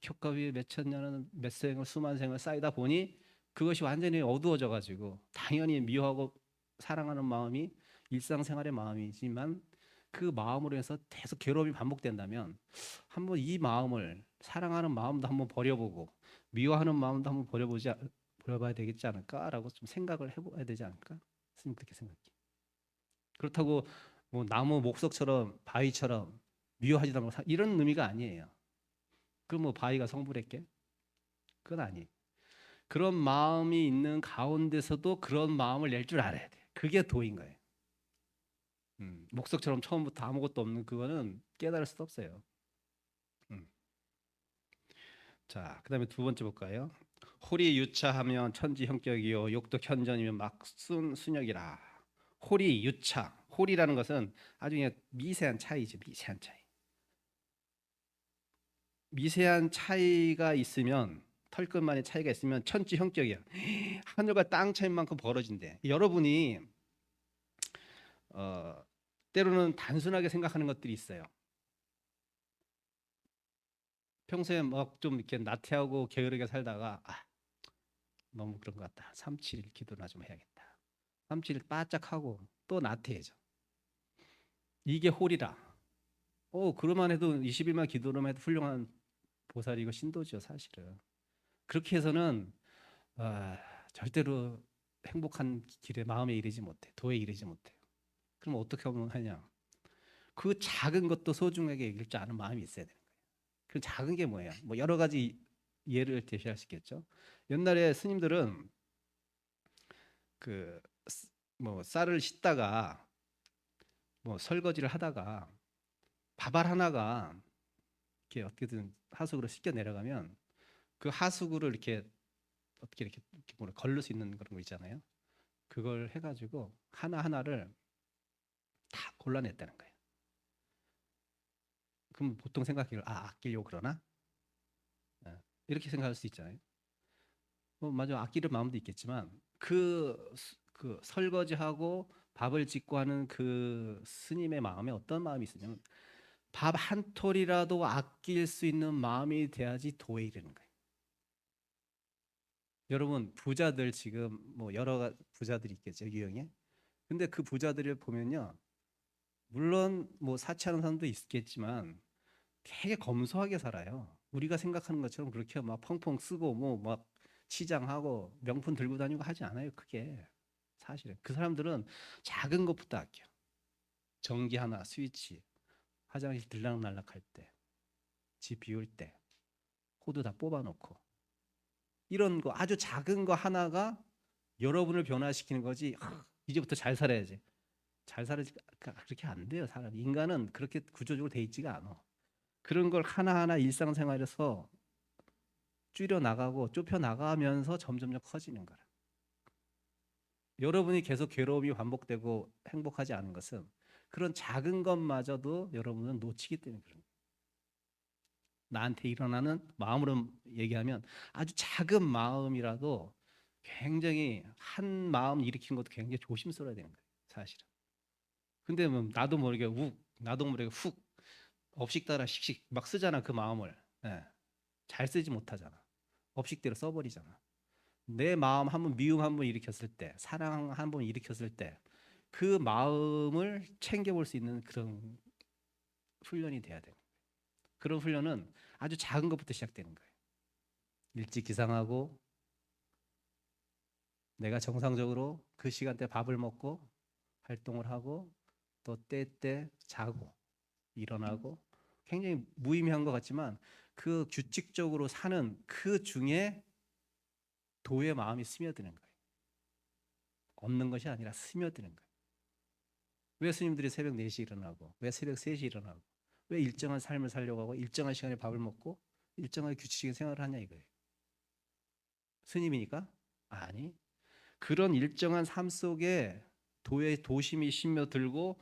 겹겹이 몇천 년은 몇 생을 수만 생을 쌓이다 보니 그것이 완전히 어두워져 가지고 당연히 미워하고 사랑하는 마음이 일상생활의 마음이지만 그 마음으로 해서 계속 괴로움이 반복된다면 한번 이 마음을 사랑하는 마음도 한번 버려보고 미워하는 마음도 한번 버려봐야 되겠지 않을까라고 좀 생각을 해봐야 되지 않을까? 스님 그렇게 생각해. 그렇다고 뭐 나무 목석처럼 바위처럼 미워하지 말고 이런 의미가 아니에요. 그럼 뭐 바위가 성불했게? 그건 아니에요. 그런 마음이 있는 가운데서도 그런 마음을 낼 줄 알아야 돼. 그게 도인 거예요. 목석처럼 처음부터 아무것도 없는 그거는 깨달을 수 없어요. 음. 자, 그다음에 두 번째 볼까요? 호리 유차하면 천지 형격이요 욕독 현전이면 막순 순역이라. 호리 유차. 호리라는 것은 아주 그냥 미세한 차이죠. 미세한 차이. 미세한 차이가 있으면 털끝만의 차이가 있으면 천지 형격이야. 하늘과 땅 차이만큼 벌어진대. 여러분이 어, 때로는 단순하게 생각하는 것들이 있어요. 평소에 막 좀 이렇게 나태하고 게으르게 살다가 너무 그런 것 같다. 3-7일 기도나 좀 해야겠다. 3-7일 바짝 하고 또 나태해져. 이게 홀이라. 그러만 해도 20일만 기도로만 해도 훌륭한 보살이고 신도죠, 사실은. 그렇게 해서는 절대로 행복한 길에 마음에 이르지 못해. 도에 이르지 못해요. 그럼 어떻게 하면 하냐? 그 작은 것도 소중하게 여길 줄 아는 마음이 있어야 돼요. 그 작은 게 뭐예요? 뭐 여러 가지 예를 제시할 수 있겠죠. 옛날에 스님들은 그 뭐 쌀을 씻다가 뭐 설거지를 하다가 밥알 하나가 이렇게 어떻게든 하수구로 씻겨 내려가면 그 하수구를 이렇게 어떻게 이렇게 뭐라 걸릴 수 있는 그런 거 있잖아요. 그걸 해가지고 하나 하나를 다 골라냈다는 거예요. 그럼 보통 생각해요. 아끼려고 그러나? 이렇게 생각할 수 있잖아요. 맞아, 아끼는 마음도 있겠지만 그 설거지하고 밥을 짓고 하는 그 스님의 마음에 어떤 마음이 있으냐면 밥 한 톨이라도 아낄 수 있는 마음이 돼야지 도에 이르는 거예요. 여러분 부자들 지금 뭐 여러 부자들이 있겠죠, 유형에. 근데 그 부자들을 보면요, 물론 뭐 사치하는 사람도 있겠지만 되게 검소하게 살아요. 우리가 생각하는 것처럼 그렇게 막 펑펑 쓰고 뭐 막 치장하고 명품 들고 다니고 하지 않아요. 그게 사실은 그 사람들은 작은 것부터 아껴. 전기 하나, 스위치, 화장실 들락날락할 때, 집 비울 때, 호두 다 뽑아놓고 이런 거 아주 작은 거 하나가 여러분을 변화시키는 거지. 이제부터 잘 살아야지. 잘 살아지 그렇게 안 돼요. 사람 인간은 그렇게 구조적으로 돼 있지가 않아. 그런 걸 하나하나 일상생활에서 줄여 나가고 좁혀 나가면서 점점점 커지는 거라. 여러분이 계속 괴로움이 반복되고 행복하지 않은 것은 그런 작은 것마저도 여러분은 놓치기 때문에 그런 거예요. 나한테 일어나는 마음으로 얘기하면 아주 작은 마음이라도 굉장히 한 마음 일으키는 것도 굉장히 조심스러워야 되는 거예요, 사실은. 근데 뭐 나도 모르게 훅 업식 따라 씩씩 막 쓰잖아, 그 마음을. 예. 잘 쓰지 못하잖아. 업식대로 써버리잖아. 내 마음 한번 미움 한번 일으켰을 때, 사랑 한번 일으켰을 때 그 마음을 챙겨볼 수 있는 그런 훈련이 돼야 돼요. 그런 훈련은 아주 작은 것부터 시작되는 거예요. 일찍 기상하고 내가 정상적으로 그 시간대 밥을 먹고 활동을 하고 또 때때 자고 일어나고 굉장히 무의미한 것 같지만 그 규칙적으로 사는 그 중에 도의 마음이 스며드는 거예요. 없는 것이 아니라 스며드는 거예요. 왜 스님들이 새벽 4시 일어나고 왜 새벽 3시 일어나고 왜 일정한 삶을 살려고 하고 일정한 시간에 밥을 먹고 일정하게 규칙적인 생활을 하냐 이거예요. 스님이니까? 아니. 그런 일정한 삶 속에 도의 도심이 스며들고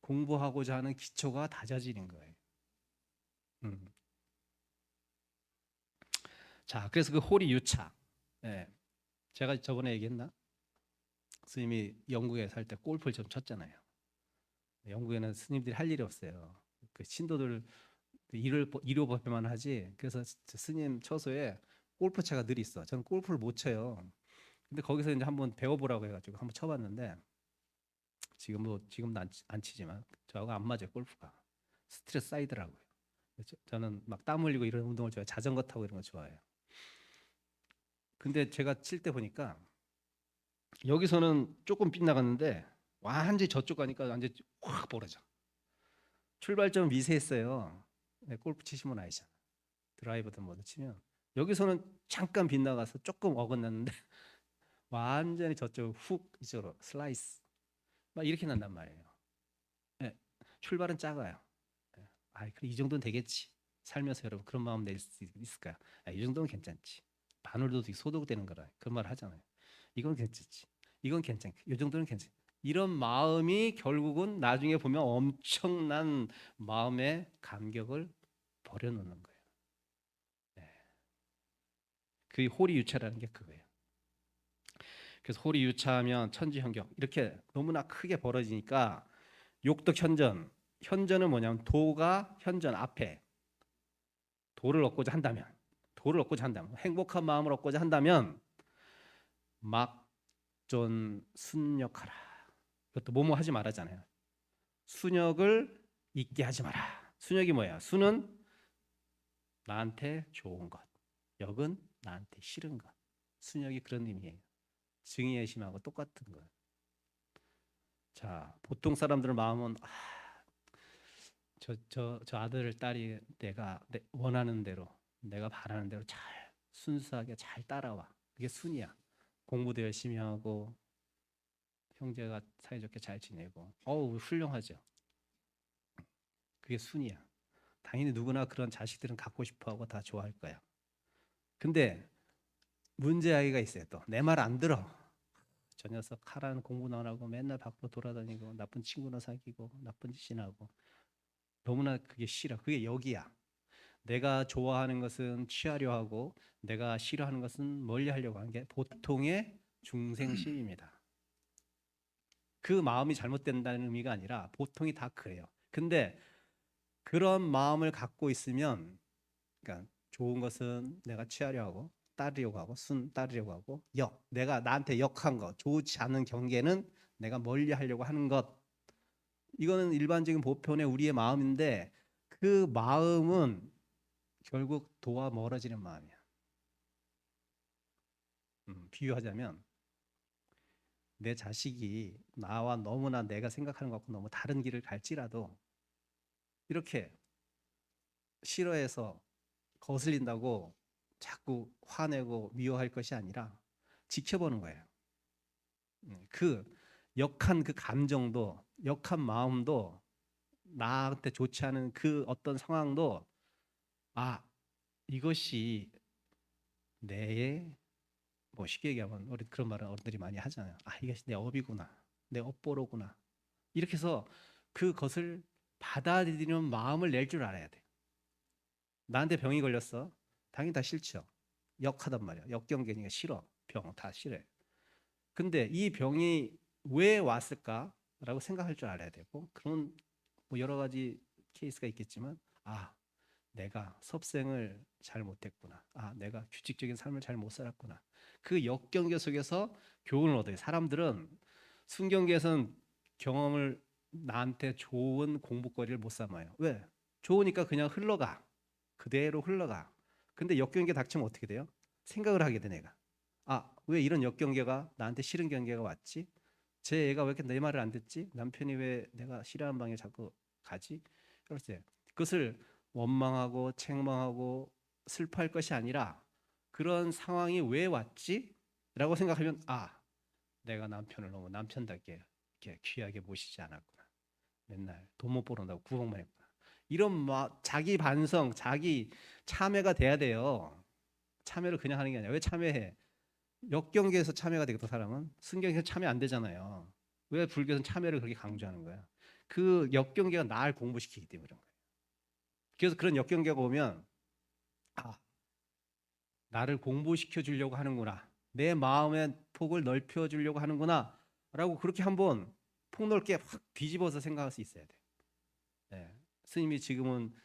공부하고자 하는 기초가 다져지는 거예요. 음. 자, 그래서 그 호리 유차. 예. 제가 저번에 얘기했나? 스님이 영국에 살 때 골프를 좀 쳤잖아요. 영국에는 스님들이 할 일이 없어요. 그 신도들 일요 법회만 하지. 그래서 스님 처소에 골프채가 늘 있어. 저는 골프를 못 쳐요. 근데 거기서 이제 한번 배워보라고 해가지고 한번 쳐봤는데 지금도 안 치지만 저하고 안 맞아요. 골프가 스트레스 쌓이더라고요. 저는 막 땀 흘리고 이런 운동을 좋아해요. 자전거 타고 이런 거 좋아해요. 근데 제가 칠 때 보니까 여기서는 조금 빗나갔는데 완전히 저쪽 가니까 완전히 확 벌어져. 출발점 미세했어요. 네, 골프 치시면 아시잖아. 드라이버든 뭐든 치면 여기서는 잠깐 빗나가서 조금 어긋났는데 완전히 저쪽 훅 이쪽으로 슬라이스 막 이렇게 난단 말이에요. 네, 출발은 작아요. 네, 이 정도는 되겠지. 살면서 여러분 그런 마음 낼 수 있을까요? 이 정도는 괜찮지. 바늘도 소독되는 거라 그런 말 하잖아요. 이건 괜찮지. 이건 괜찮. 이 정도는 괜찮. 이런 마음이 결국은 나중에 보면 엄청난 마음의 감격을 버려놓는 거예요. 네. 그 홀이유차라는 게 그거예요. 그래서 홀이유차하면 천지현격 이렇게 너무나 크게 벌어지니까 욕덕현전. 현전은 뭐냐면 도가 현전 앞에 도를 얻고자 한다면 행복한 마음을 얻고자 한다면 막존 순력하라. 그것도 뭐뭐 하지 말았잖아요. 순역을 잊게 하지 마라. 순역이 뭐야? 순은 나한테 좋은 것, 역은 나한테 싫은 것. 순역이 그런 의미예요. 증의의심하고 똑같은 거예요. 자, 보통 사람들 마음은 저 아들 딸이 내가 원하는 대로 내가 바라는 대로 잘 순수하게 잘 따라와. 그게 순이야. 공부도 열심히 하고 형제가 사이좋게 잘 지내고 훌륭하죠. 그게 순이야. 당연히 누구나 그런 자식들은 갖고 싶어하고 다 좋아할 거야. 근데 문제 아이가 있어요. 또 내 말 안 들어. 저 녀석 하라는 공부는 안 하고 맨날 밖으로 돌아다니고 나쁜 친구나 사귀고 나쁜 짓이나 하고 너무나 그게 싫어. 그게 여기야. 내가 좋아하는 것은 취하려 하고 내가 싫어하는 것은 멀리 하려고 하는 게 보통의 중생심입니다. 그 마음이 잘못된다는 의미가 아니라 보통이 다 그래요. 근데 그런 마음을 갖고 있으면 그러니까 좋은 것은 내가 취하려 하고 따르려고 하고 순 따르려고 하고 내가 나한테 역한 것 좋지 않은 경계는 내가 멀리 하려고 하는 것 이거는 일반적인 보편의 우리의 마음인데 그 마음은 결국 도와 멀어지는 마음이야. 비유하자면 내 자식이 나와 너무나 내가 생각하는 것과 너무 다른 길을 갈지라도 이렇게 싫어해서 거슬린다고 자꾸 화내고 미워할 것이 아니라 지켜보는 거예요. 그 역한 그 감정도 역한 마음도 나한테 좋지 않은 그 어떤 상황도 이것이 내 뭐 쉽게 얘기하면 우리 그런 말은 어른들이 많이 하잖아요. 이것이 내 업이구나. 내 업보로구나. 이렇게 해서 그것을 받아들이는 마음을 낼 줄 알아야 돼. 나한테 병이 걸렸어. 당연히 다 싫죠. 역하단 말이야. 역경계니까 싫어. 병 다 싫어해. 근데 이 병이 왜 왔을까라고 생각할 줄 알아야 되고 그런 뭐 여러 가지 케이스가 있겠지만 내가 섭생을 잘 못했구나. 내가 규칙적인 삶을 잘 못 살았구나. 그 역경계 속에서 교훈을 얻어요. 사람들은 순경계에서는 경험을 나한테 좋은 공부거리를 못 삼아요. 왜? 좋으니까 그냥 흘러가. 그대로 흘러가. 근데 역경계 닥치면 어떻게 돼요? 생각을 하게 돼 내가. 왜 이런 역경계가 나한테 싫은 경계가 왔지? 제 애가 왜 이렇게 내 말을 안 듣지? 남편이 왜 내가 싫어하는 방에 자꾸 가지? 그럴 때 그것을 원망하고 책망하고 슬퍼할 것이 아니라 그런 상황이 왜 왔지? 라고 생각하면 내가 남편을 너무 남편답게 이렇게 귀하게 모시지 않았구나. 맨날 돈 못 벌어온다고 구박만 했구나. 이런 자기 반성, 자기 참회가 돼야 돼요. 참회를 그냥 하는 게 아니라 왜 참회해? 역경계에서 참회가 되겠다 사람은 순경에서 참회 안 되잖아요. 왜 불교에서는 참회를 그렇게 강조하는 거야? 그 역경계가 나를 공부시키기 때문에 그런 거예요. 그래서 그런 역경계가 오면 나를 공부시켜 주려고 하는구나. 내 마음의 폭을 넓혀 주려고 하는구나. 라고 그렇게 한번 폭넓게 확 뒤집어서 생각할 수 있어야 돼. 네. 스님이 지금은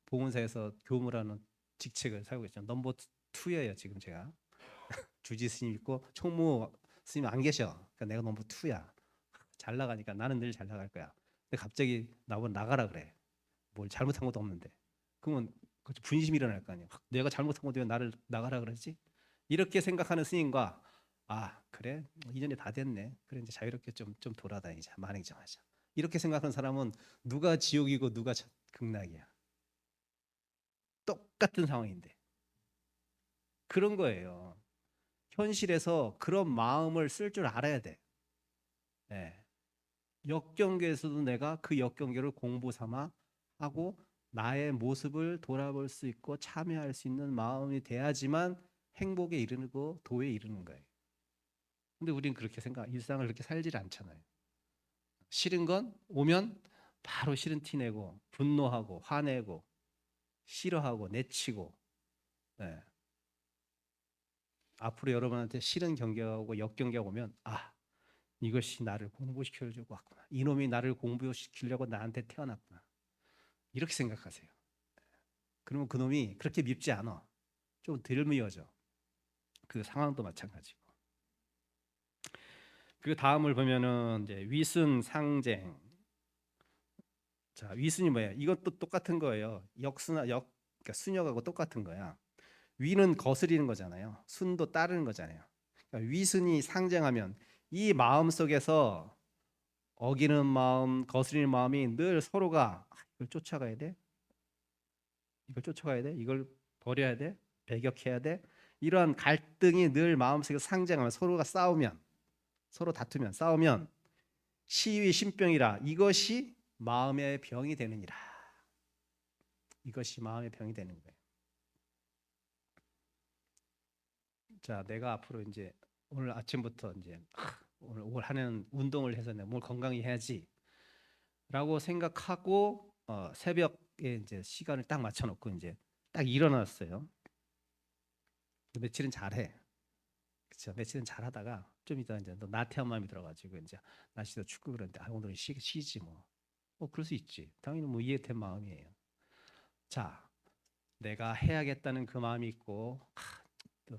봉은사에서 교무라는 직책을 살고 있잖아요. 넘버 2예요. 지금 제가. 주지 스님 있고 총무 스님 안 계셔. 그러니까 내가 넘버 2야. 잘 나가니까 나는 늘 잘 나갈 거야. 근데 갑자기 나보고 나가라 그래. 뭘 잘못한 것도 없는데. 그러면 분심이 일어날 거 아니야. 내가 잘못한 것도 왜 나를 나가라 그러지? 이렇게 생각하는 스님과 아 그래 이전에 다 됐네. 그래 이제 자유롭게 좀 돌아다니자. 만행정하자. 이렇게 생각하는 사람은 누가 지옥이고 누가 극락이야. 똑같은 상황인데 그런 거예요. 현실에서 그런 마음을 쓸 줄 알아야 돼. 예. 역경계에서도 내가 그 역경계를 공부 삼아 하고 나의 모습을 돌아볼 수 있고 참여할 수 있는 마음이 돼야지만 행복에 이르고 도에 이르는 거예요. 근데 우린 그렇게 일상을 그렇게 살질 않잖아요. 싫은 건 오면 바로 싫은 티 내고 분노하고 화내고 싫어하고 내치고 예. 앞으로 여러분한테 싫은 경계하고 역경계가 오면 아 이것이 나를 공부시켜주고 왔구나. 이놈이 나를 공부시키려고 나한테 태어났구나. 이렇게 생각하세요. 그러면 그놈이 그렇게 밉지 않아. 좀 덜 미워져. 그 상황도 마찬가지고. 그 다음을 보면은 이제 위순 상쟁. 자, 위순이 뭐야? 이것도 똑같은 거예요. 그러니까 순역하고 똑같은 거야. 위는 거스리는 거잖아요. 순도 따르는 거잖아요. 그러니까 위순이 상쟁하면 이 마음 속에서 어기는 마음, 거스리는 마음이 늘 서로가 이걸 쫓아가야 돼. 이걸 쫓아가야 돼. 이걸 버려야 돼. 배격해야 돼. 이러한 갈등이 늘 마음속에 상쟁하면 서로가 싸우면 서로 다투면 싸우면 시위 신병이라 이것이 마음의 병이 되느니라. 이것이 마음의 병이 되는 거예요. 자, 내가 앞으로 이제 오늘 아침부터 이제 오늘 하는 운동을 해서 내 몸을 건강히 해야지라고 생각하고 새벽에 이제 시간을 딱 맞춰놓고 이제 딱 일어났어요. 며칠은 잘해. 그렇죠. 며칠은 잘하다가 좀 이따 이제 또 나태한 마음이 들어가지고 이제 날씨도 춥고 그런데 오늘은 쉬지 뭐. 그럴 수 있지. 당연히 뭐 이해된 마음이에요. 자, 내가 해야겠다는 그 마음이 있고 또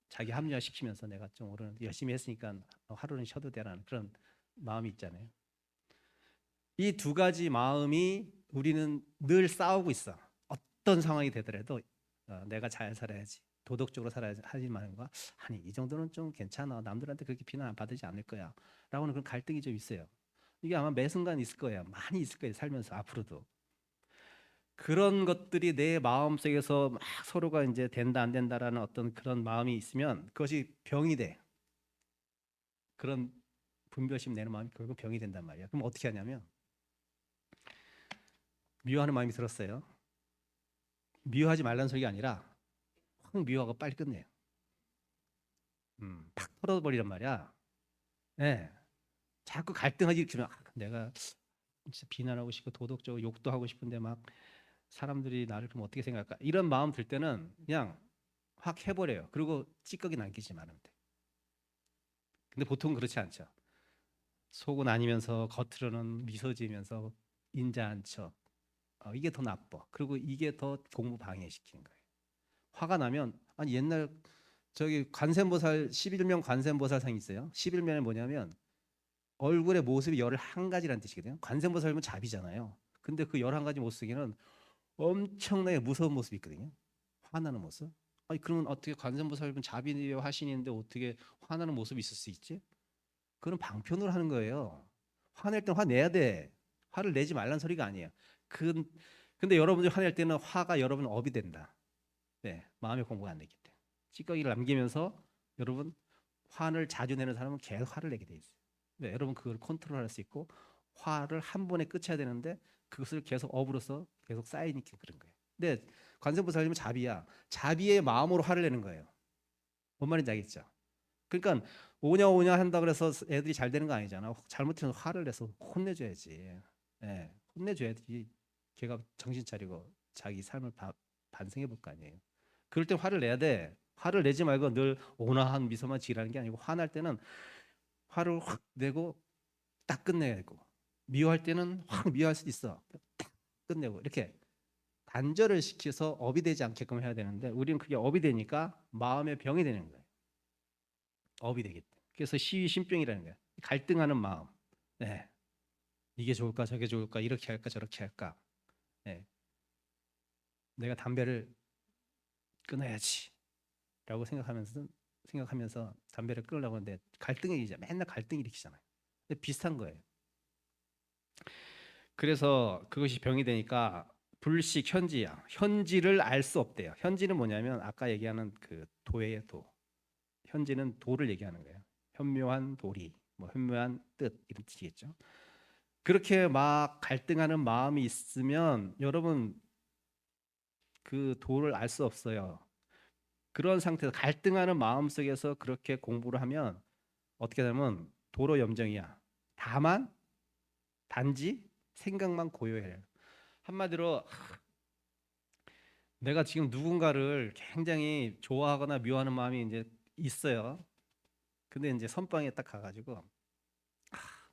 자기 합리화 시키면서 내가 좀 오늘 열심히 했으니까 하루는 쉬어도 되라는 그런 마음이 있잖아요. 이 두 가지 마음이 우리는 늘 싸우고 있어. 어떤 상황이 되더라도 내가 잘 살아야지. 도덕적으로 살아야지 하지만 아니 이 정도는 좀 괜찮아. 남들한테 그렇게 비난 안 받지 않을 거야. 라고는 그런 갈등이 좀 있어요. 이게 아마 매 순간 있을 거예요. 많이 있을 거예요. 살면서 앞으로도. 그런 것들이 내 마음속에서 막 서로가 이제 된다 안 된다라는 어떤 그런 마음이 있으면 그것이 병이 돼. 그런 분별심 내는 마음이 결국 병이 된단 말이야. 그럼 어떻게 하냐면 미워하는 마음이 들었어요. 미워하지 말라는 소리가 아니라 확 미워하고 빨리 끝내요. 팍 털어버리란 말이야. 네. 자꾸 갈등하지 일으키면 내가 진짜 비난하고 싶고 도덕적으로 욕도 하고 싶은데 막 사람들이 나를 그럼 어떻게 생각할까? 이런 마음 들 때는 그냥 확 해버려요. 그리고 찌꺼기 남기지 말으면 돼. 근데 보통 그렇지 않죠. 속은 아니면서 겉으로는 미소 지으면서 인자한 척. 이게 더 나빠. 그리고 이게 더 공부 방해시키는 거예요. 화가 나면 아니 옛날 저기 관세음보살 11명 관세음보살상 있어요. 11면이 뭐냐면 얼굴의 모습이 11가지라는 뜻이거든요. 관세음보살은 자비잖아요. 근데 그 11가지 모습 속에는 엄청나게 무서운 모습이 있거든요. 화나는 모습. 아니 그러면 어떻게 관세음보살은 자비와 화신인데 어떻게 화나는 모습이 있을 수 있지? 그건 방편으로 하는 거예요. 화낼 땐 화내야 돼. 화를 내지 말란 소리가 아니에요. 근데 여러분들 화낼 때는 화가 여러분 업이 된다. 네, 마음의 공부가 안 되기 때문에. 찌꺼기를 남기면서 여러분 화를 자주 내는 사람은 계속 화를 내게 돼 있어요. 네, 여러분 그걸 컨트롤할 수 있고 화를 한 번에 끝해야 되는데 그것을 계속 업으로서 계속 쌓이니까 그런 거예요. 근데 관세음보살님은 자비야. 자비의 마음으로 화를 내는 거예요. 뭔 말인지 알겠죠? 그러니까 오냐 오냐 한다 그래서 애들이 잘 되는 거 아니잖아. 잘못해서 화를 내서 혼내줘야지. 네, 혼내줘야지. 걔가 정신 차리고 자기 삶을 반성해 볼 거 아니에요. 그럴 때 화를 내야 돼. 화를 내지 말고 늘 온화한 미소만 지으라는 게 아니고 화날 때는 화를 확 내고 딱 끝내야 되고 미워할 때는 확 미워할 수도 있어. 딱 끝내고 이렇게 단절을 시켜서 업이 되지 않게끔 해야 되는데 우리는 그게 업이 되니까 마음의 병이 되는 거예요. 업이 되기 때문에. 그래서 시위 신병이라는 거예요. 갈등하는 마음. 네. 이게 좋을까 저게 좋을까 이렇게 할까 저렇게 할까. 네. 내가 담배를 끊어야지라고 생각하면서 담배를 끊으려고 하는데 갈등이 이제 맨날 갈등 일으키잖아요. 근데 비슷한 거예요. 그래서 그것이 병이 되니까 불식 현지야. 현지를 알 수 없대요. 현지는 뭐냐면 아까 얘기하는 그 도예요, 도. 현지는 도를 얘기하는 거예요. 현묘한 도리, 뭐 현묘한 뜻 이런 뜻이겠죠. 그렇게 막 갈등하는 마음이 있으면 여러분 그 도를 알 수 없어요. 그런 상태에서 갈등하는 마음 속에서 그렇게 공부를 하면 어떻게 되면 도로 염정이야. 다만 단지 생각만 고요해요. 한마디로 내가 지금 누군가를 굉장히 좋아하거나 미워하는 마음이 이제 있어요. 근데 이제 선방에 딱 가가지고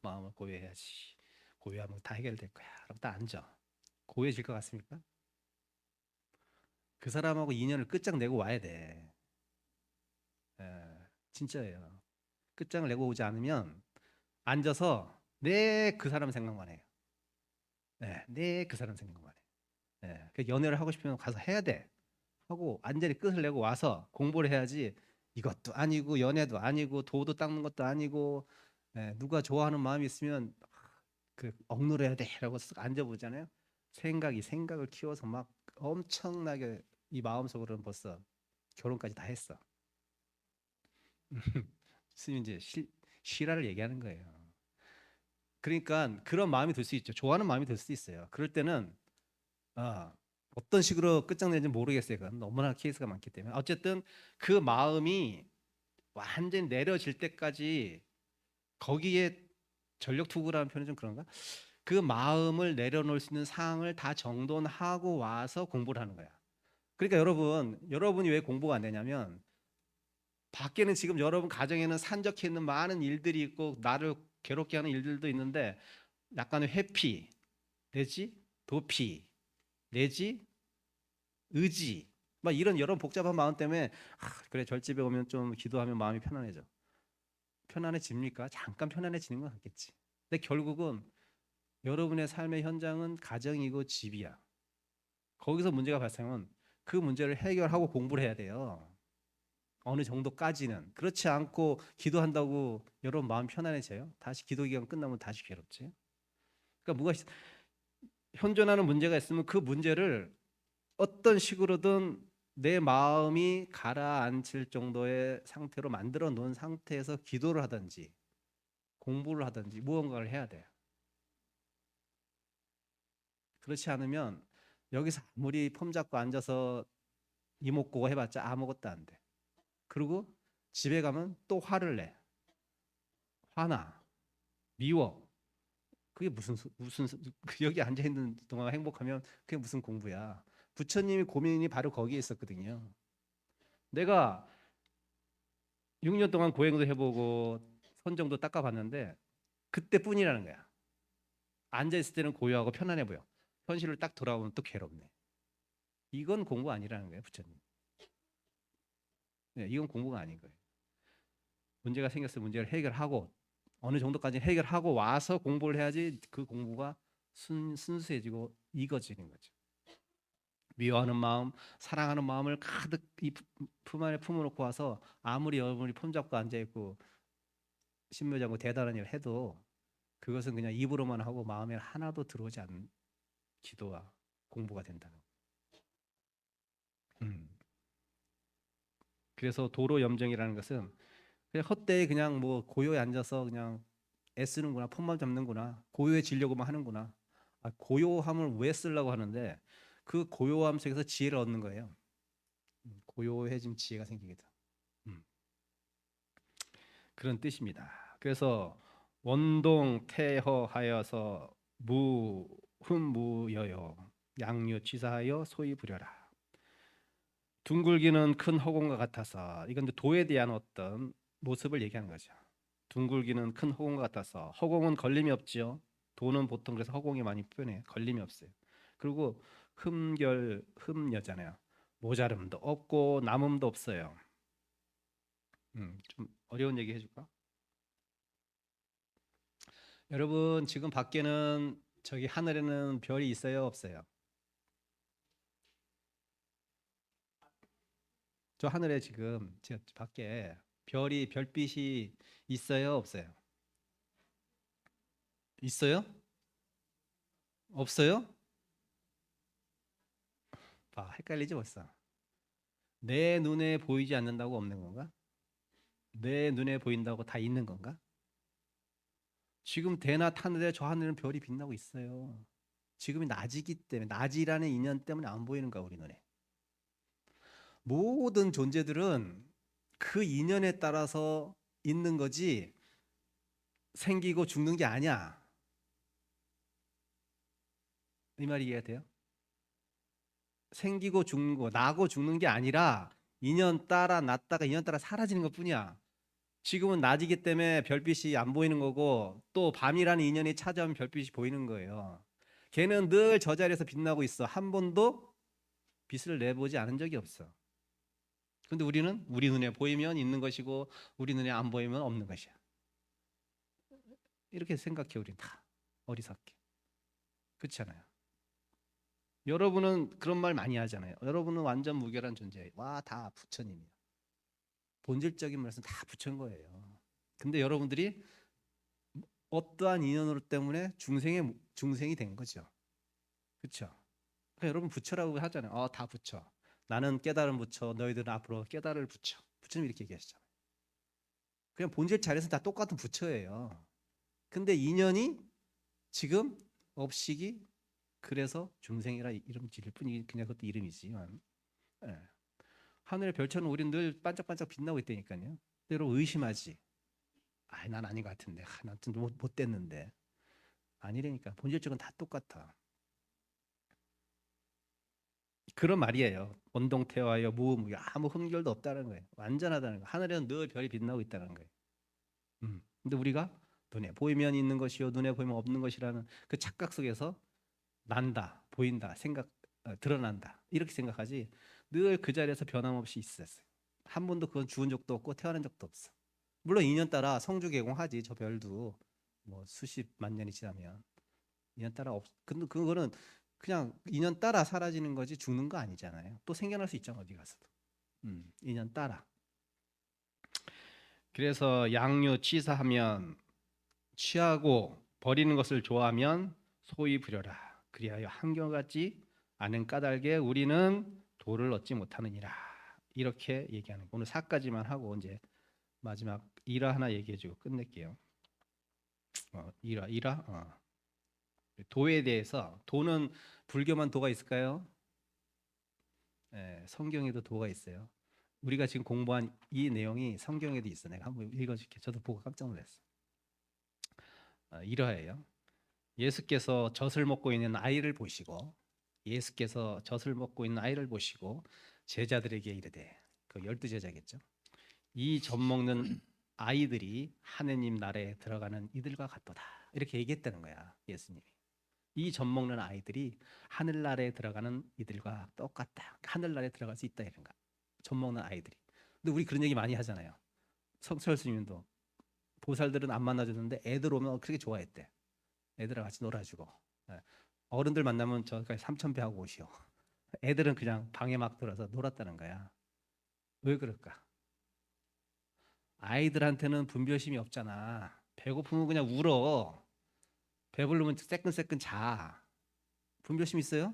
마음을 고요해야지. 고요하면 다 해결될 거야. 그럼 딱 앉아. 고요해질 것 같습니까? 그 사람하고 인연을 끝장내고 와야 돼. 예, 진짜예요. 끝장을 내고 오지 않으면 앉아서 내 그 사람 생각만 해요. 내 그 사람 생각만 해. 그 연애를 하고 싶으면 가서 해야 돼. 하고 완전히 끝을 내고 와서 공부를 해야지. 이것도 아니고 연애도 아니고 도도 닦는 것도 아니고 누가 좋아하는 마음이 있으면 그 억누려야 돼라고 쓱 앉아보잖아요. 생각이 생각을 키워서 막 엄청나게 이 마음속으로는 벌써 결혼까지 다 했어. 스님 이제 실화를 얘기하는 거예요. 그러니까 그런 마음이 들 수 있죠. 좋아하는 마음이 들 수 있어요. 그럴 때는 아, 어떤 식으로 끝장내는지 모르겠어요. 그건 너무나 케이스가 많기 때문에 어쨌든 그 마음이 완전히 내려질 때까지 거기에 전력 투구라는 표현이 좀 그런가? 그 마음을 내려놓을 수 있는 상황을 다 정돈하고 와서 공부를 하는 거야. 그러니까 여러분이 왜 공부가 안 되냐면 밖에는 지금 여러분 가정에는 산적해 있는 많은 일들이 있고 나를 괴롭게 하는 일들도 있는데 약간의 회피 내지 도피 내지 의지 막 이런 여러 복잡한 마음 때문에 그래 절집에 오면 좀 기도하면 마음이 편안해져. 편안해집니까? 잠깐 편안해지는 건 같겠지. 근데 결국은 여러분의 삶의 현장은 가정이고 집이야. 거기서 문제가 발생하면 그 문제를 해결하고 공부를 해야 돼요. 어느 정도까지는. 그렇지 않고 기도한다고 여러분 마음 편안해져요? 다시 기도 기간 끝나면 다시 괴롭지. 그러니까 뭐가 현존하는 문제가 있으면 그 문제를 어떤 식으로든 내 마음이 가라앉힐 정도의 상태로 만들어 놓은 상태에서 기도를 하든지 공부를 하든지 무언가를 해야 돼요. 그렇지 않으면 여기서 아무리 폼 잡고 앉아서 이목구고 해봤자 아무것도 안 돼. 그리고 집에 가면 또 화를 내. 화나, 미워. 그게 여기 앉아 있는 동안 행복하면 그게 무슨 공부야? 부처님이 고민이 바로 거기에 있었거든요. 내가 6년 동안 고행도 해보고 선정도 닦아봤는데 그때뿐이라는 거야. 앉아 있을 때는 고요하고 편안해 보여. 현실을 딱 돌아오면 또 괴롭네. 이건 공부 아니라는 거예요, 부처님. 이건 공부가 아닌 거예요. 문제가 생겼을 문제를 해결하고 어느 정도까지 해결하고 와서 공부를 해야지 그 공부가 순수해지고 익어지는 거죠. 미워하는 마음, 사랑하는 마음을 가득 이 품 안에 품어놓고 와서 아무리 여러분이 품 잡고 앉아 있고 신묘자고 대단한 일을 해도 그것은 그냥 입으로만 하고 마음에 하나도 들어오지 않는 기도와 공부가 된다는 거예요. 그래서 도로 염정이라는 것은 그냥 헛되이 그냥 뭐 고요에 앉아서 그냥 애쓰는구나, 폰만 잡는구나, 고요해지려고만 하는구나. 고요함을 왜 쓰려고 하는데 그 고요함 속에서 지혜를 얻는 거예요. 고요해진 지혜가 생기거든. 음, 그런 뜻입니다. 그래서 원동 태허하여서 무흠무여요 양유취사하여 소위 부려라. 둥글기는 큰 허공과 같아서 이건 도에 대한 어떤 모습을 얘기하는 거죠. 둥글기는 큰 허공과 같아서 허공은 걸림이 없지요. 도는 보통 그래서 허공이 많이 표현해요. 걸림이 없어요. 그리고 흠여잖아요. 모자름도 없고 남음도 없어요. 좀 어려운 얘기 해줄까? 여러분 지금 밖에는 저기 하늘에는 별이 있어요, 없어요? 저 하늘에 지금 저 밖에 별빛이 있어요, 없어요? 있어요? 없어요? 헷갈리지 벌써. 내 눈에 보이지 않는다고 없는 건가? 내 눈에 보인다고 다 있는 건가? 지금 대낮 하늘에 저 하늘은 별이 빛나고 있어요. 지금이 낮이기 때문에, 낮이라는 인연 때문에 안 보이는 거야, 우리 눈에. 모든 존재들은 그 인연에 따라서 있는 거지 생기고 죽는 게 아니야. 이 말이 이해가 돼요? 생기고 죽는 거, 나고 죽는 게 아니라 인연 따라 났다가 인연 따라 사라지는 것뿐이야. 지금은 낮이기 때문에 별빛이 안 보이는 거고 또 밤이라는 인연이 찾아오면 별빛이 보이는 거예요. 걔는 늘 저 자리에서 빛나고 있어. 한 번도 빛을 내보지 않은 적이 없어. 근데 우리는 우리 눈에 보이면 있는 것이고 우리 눈에 안 보이면 없는 것이야. 이렇게 생각해. 우린 다 어리석게. 그렇지 않아요? 여러분은 그런 말 많이 하잖아요. 여러분은 완전 무결한 존재예요. 와, 다 부처님이야. 본질적인 말씀 다 부처인 거예요. 근데 여러분들이 어떠한 인연으로 때문에 중생이 된 거죠. 그렇죠? 그러니까 여러분 부처라고 하잖아요. 다 부처. 나는 깨달은 부처. 너희들은 앞으로 깨달을 부처. 부처님 이렇게 얘기하시잖아요. 그냥 본질 자리에서 다 똑같은 부처예요. 근데 인연이 지금 업식이 그래서 중생이라 이름 지을 뿐이 그냥 그것도 이름이지만 예. 하늘의 별처럼 우리는 늘 반짝반짝 빛나고 있다니까요. 때로 의심하지. 난 아닌 것 같은데. 난좀 못 됐는데. 아니라니까. 본질적으로 다 똑같아. 그런 말이에요. 원동태와여 무무여 아무 흠결도 없다는 거예요. 완전하다는 거예요. 하늘에는 늘 별이 빛나고 있다는 거예요. 근데 우리가 눈에 보이면 있는 것이요 눈에 보이면 없는 것이라는 그 착각 속에서 난다, 보인다, 드러난다 이렇게 생각하지 늘 그 자리에서 변함없이 있었어요. 한 번도 그건 죽은 적도 없고 태어난 적도 없어. 물론 인연 따라 성주 개공하지. 저 별도 뭐 수십만 년이 지나면 인연 따라 근데 그거는 그냥 인연 따라 사라지는 거지 죽는 거 아니잖아요. 또 생겨날 수 있잖아 어디 가서도. 인연 따라. 그래서 양유 치사하면 취하고 버리는 것을 좋아하면 소위 부려라. 그리하여 한결같지 않은 까닭에 우리는 도를 얻지 못하느니라. 이렇게 얘기하는 거. 오늘 4까지만 하고 이제 마지막 일화 하나 얘기해주고 끝낼게요. 일화. 도에 대해서 도는 불교만 도가 있을까요? 성경에도 도가 있어요. 우리가 지금 공부한 이 내용이 성경에도 있어. 내가 한번 읽어줄게. 저도 보고 깜짝 놀랐어. 일화예요. 예수께서 젖을 먹고 있는 아이를 보시고 제자들에게 이르되 그 12제자겠죠. 이 젖 먹는 아이들이 하느님 나라에 들어가는 이들과 같도다. 이렇게 얘기했다는 거야. 예수님이. 이 젖 먹는 아이들이 하늘나라에 들어가는 이들과 똑같다. 하늘나라에 들어갈 수 있다 이런 거야. 젖 먹는 아이들이. 근데 우리 그런 얘기 많이 하잖아요. 성철 스님도 보살들은 안 만나줬는데 애들 오면 그렇게 좋아했대. 애들하고 같이 놀아주고. 어른들 만나면 저까지 삼천배 하고 오시오. 애들은 그냥 방에 막 들어서 놀았다는 거야. 왜 그럴까? 아이들한테는 분별심이 없잖아. 배고프면 그냥 울어. 배부르면 새끈새끈 자. 분별심 있어요?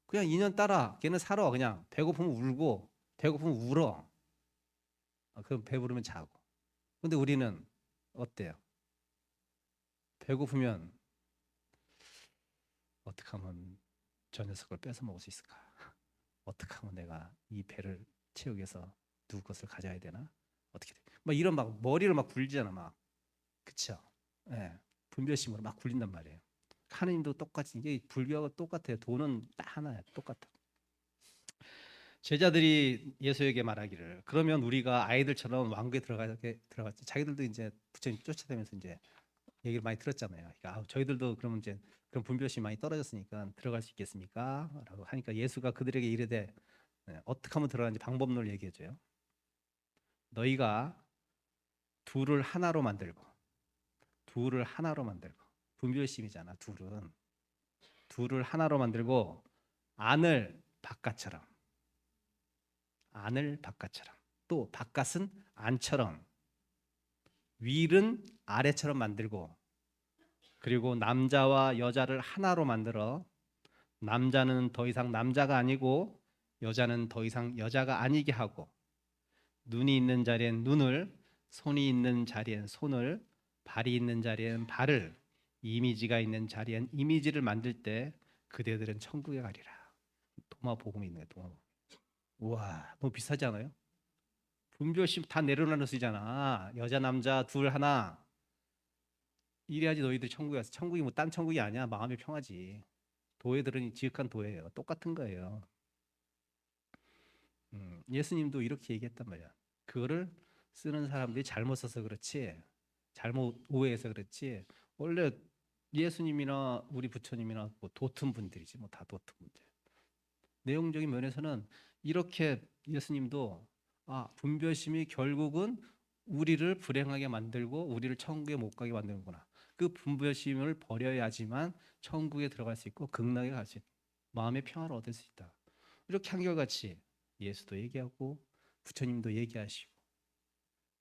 그냥 인연 따라 걔는 살아. 그냥 배고프면 울고 배고프면 울어. 그럼 배부르면 자고. 근데 우리는 어때요? 배고프면 어떻게 하면 저 녀석을 뺏어 먹을 수 있을까? 어떻게 하면 내가 이 배를 채우기 위해서 누구 것을 가져야 되나? 어떻게 돼? 막 이런 막 머리를 막 굴리잖아 막. 그쵸? 예. 분별심으로 막 굴린단 말이에요. 하느님도 똑같이 이게 불교가 똑같아요. 도는 딱 하나야. 똑같아. 제자들이 예수에게 말하기를 그러면 우리가 아이들처럼 왕국에 들어갔지. 자기들도 이제 부처님 쫓아다니면서 이제 얘기를 많이 들었잖아요. 그러니까 저희들도 그러면 이제 그런 분별심이 많이 떨어졌으니까 들어갈 수 있겠습니까? 라고 하니까 예수가 그들에게 이르되 어떻게 하면 들어가는지 방법론을 얘기해 줘요. 너희가 둘을 하나로 만들고 둘을 하나로 만들고, 분별심이잖아. 둘을 하나로 만들고, 안을 바깥처럼, 안을 바깥처럼, 또 바깥은 안처럼, 위는 아래처럼 만들고, 그리고 남자와 여자를 하나로 만들어 남자는 더 이상 남자가 아니고 여자는 더 이상 여자가 아니게 하고, 눈이 있는 자리엔 눈을, 손이 있는 자리엔 손을, 발이 있는 자리엔 발을, 이미지가 있는 자리엔 이미지를 만들 때 그대들은 천국에 가리라. 도마복음이 있는 거야. 도마복음. 우와, 너무 비싸지 않아요? 분별심 다 내려놓는 쓰잖아. 여자 남자 둘 하나. 이래야지 너희들 천국에 가서. 천국이 뭐 딴 천국이 아니야. 마음이 평하지. 도회들은 지극한 도회예요. 똑같은 거예요. 예수님도 이렇게 얘기했단 말이야. 그거를 쓰는 사람들이 잘못 써서 그렇지, 잘못 오해해서 그렇지, 원래 예수님이나 우리 부처님이나 뭐 도튼 분들이지, 뭐 다 도튼 분들. 내용적인 면에서는 이렇게 예수님도 분별심이 결국은 우리를 불행하게 만들고 우리를 천국에 못 가게 만드는구나. 그 분별심을 버려야지만 천국에 들어갈 수 있고 극락에 갈 수 있다. 마음의 평화를 얻을 수 있다. 이렇게 한결같이 예수도 얘기하고 부처님도 얘기하시고.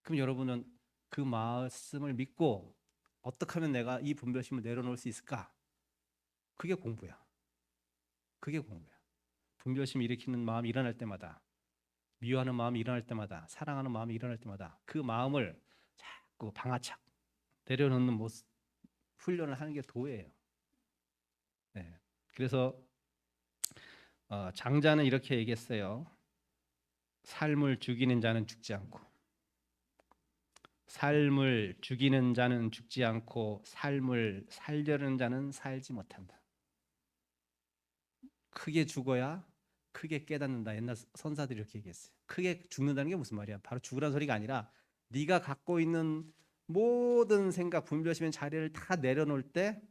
그럼 여러분은 그 말씀을 믿고 어떻게 하면 내가 이 분별심을 내려놓을 수 있을까? 그게 공부야. 그게 공부야. 분별심을 일으키는 마음이 일어날 때마다, 미워하는 마음이 일어날 때마다, 사랑하는 마음이 일어날 때마다 그 마음을 자꾸 방아착 내려놓는 모습, 훈련을 하는 게 도예요. 네. 그래서 장자는 이렇게 얘기했어요. 삶을 죽이는 자는 죽지 않고, 삶을 죽이는 자는 죽지 않고, 삶을 살려는 자는 살지 못한다. 크게 죽어야 크게 깨닫는다. 옛날 선사들이 이렇게 얘기했어요. 크게 죽는다는 게 무슨 말이야? 바로 죽으라는 소리가 아니라 네가 갖고 있는 모든 생각, 분별심의 자리를 다 내려놓을 때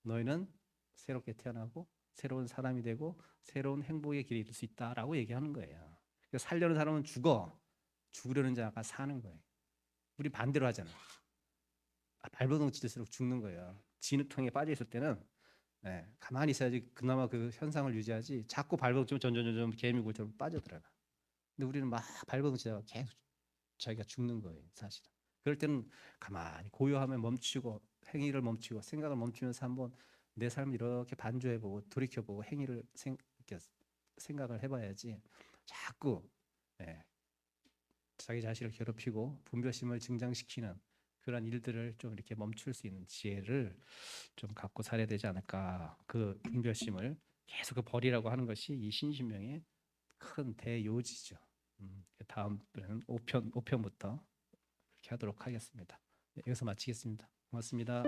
너희는 새롭게 태어나고 새로운 사람이 되고 새로운 행복의 길에 이를 수 있다라고 얘기하는 거예요. 그래서 살려는 사람은 죽어, 죽으려는 자가 사는 거예요. 우리 반대로 하잖아. 발버둥 칠수록 죽는 거예요. 진흙탕에 빠져 있을 때는 가만히 있어야지 그나마 그 현상을 유지하지. 자꾸 발버둥 치면 점점 개미굴처럼 빠져들어가. 근데 우리는 막 발버둥 치다가 계속 자기가 죽는 거예요, 사실은. 그럴 때는 가만히 고요함에 멈추고 행위를 멈추고 생각을 멈추면서 한번 내 삶을 이렇게 반조해보고 돌이켜보고 행위를 이렇게 생각을 해봐야지. 자꾸 자기 자신을 괴롭히고 분별심을 증장시키는 그런 일들을 좀 이렇게 멈출 수 있는 지혜를 좀 갖고 살아야 되지 않을까. 그 분별심을 계속 버리라고 하는 것이 이 신신명의 큰 대요지죠. 다음번에는 5편부터 그렇게 하도록 하겠습니다. 여기서 마치겠습니다. 고맙습니다.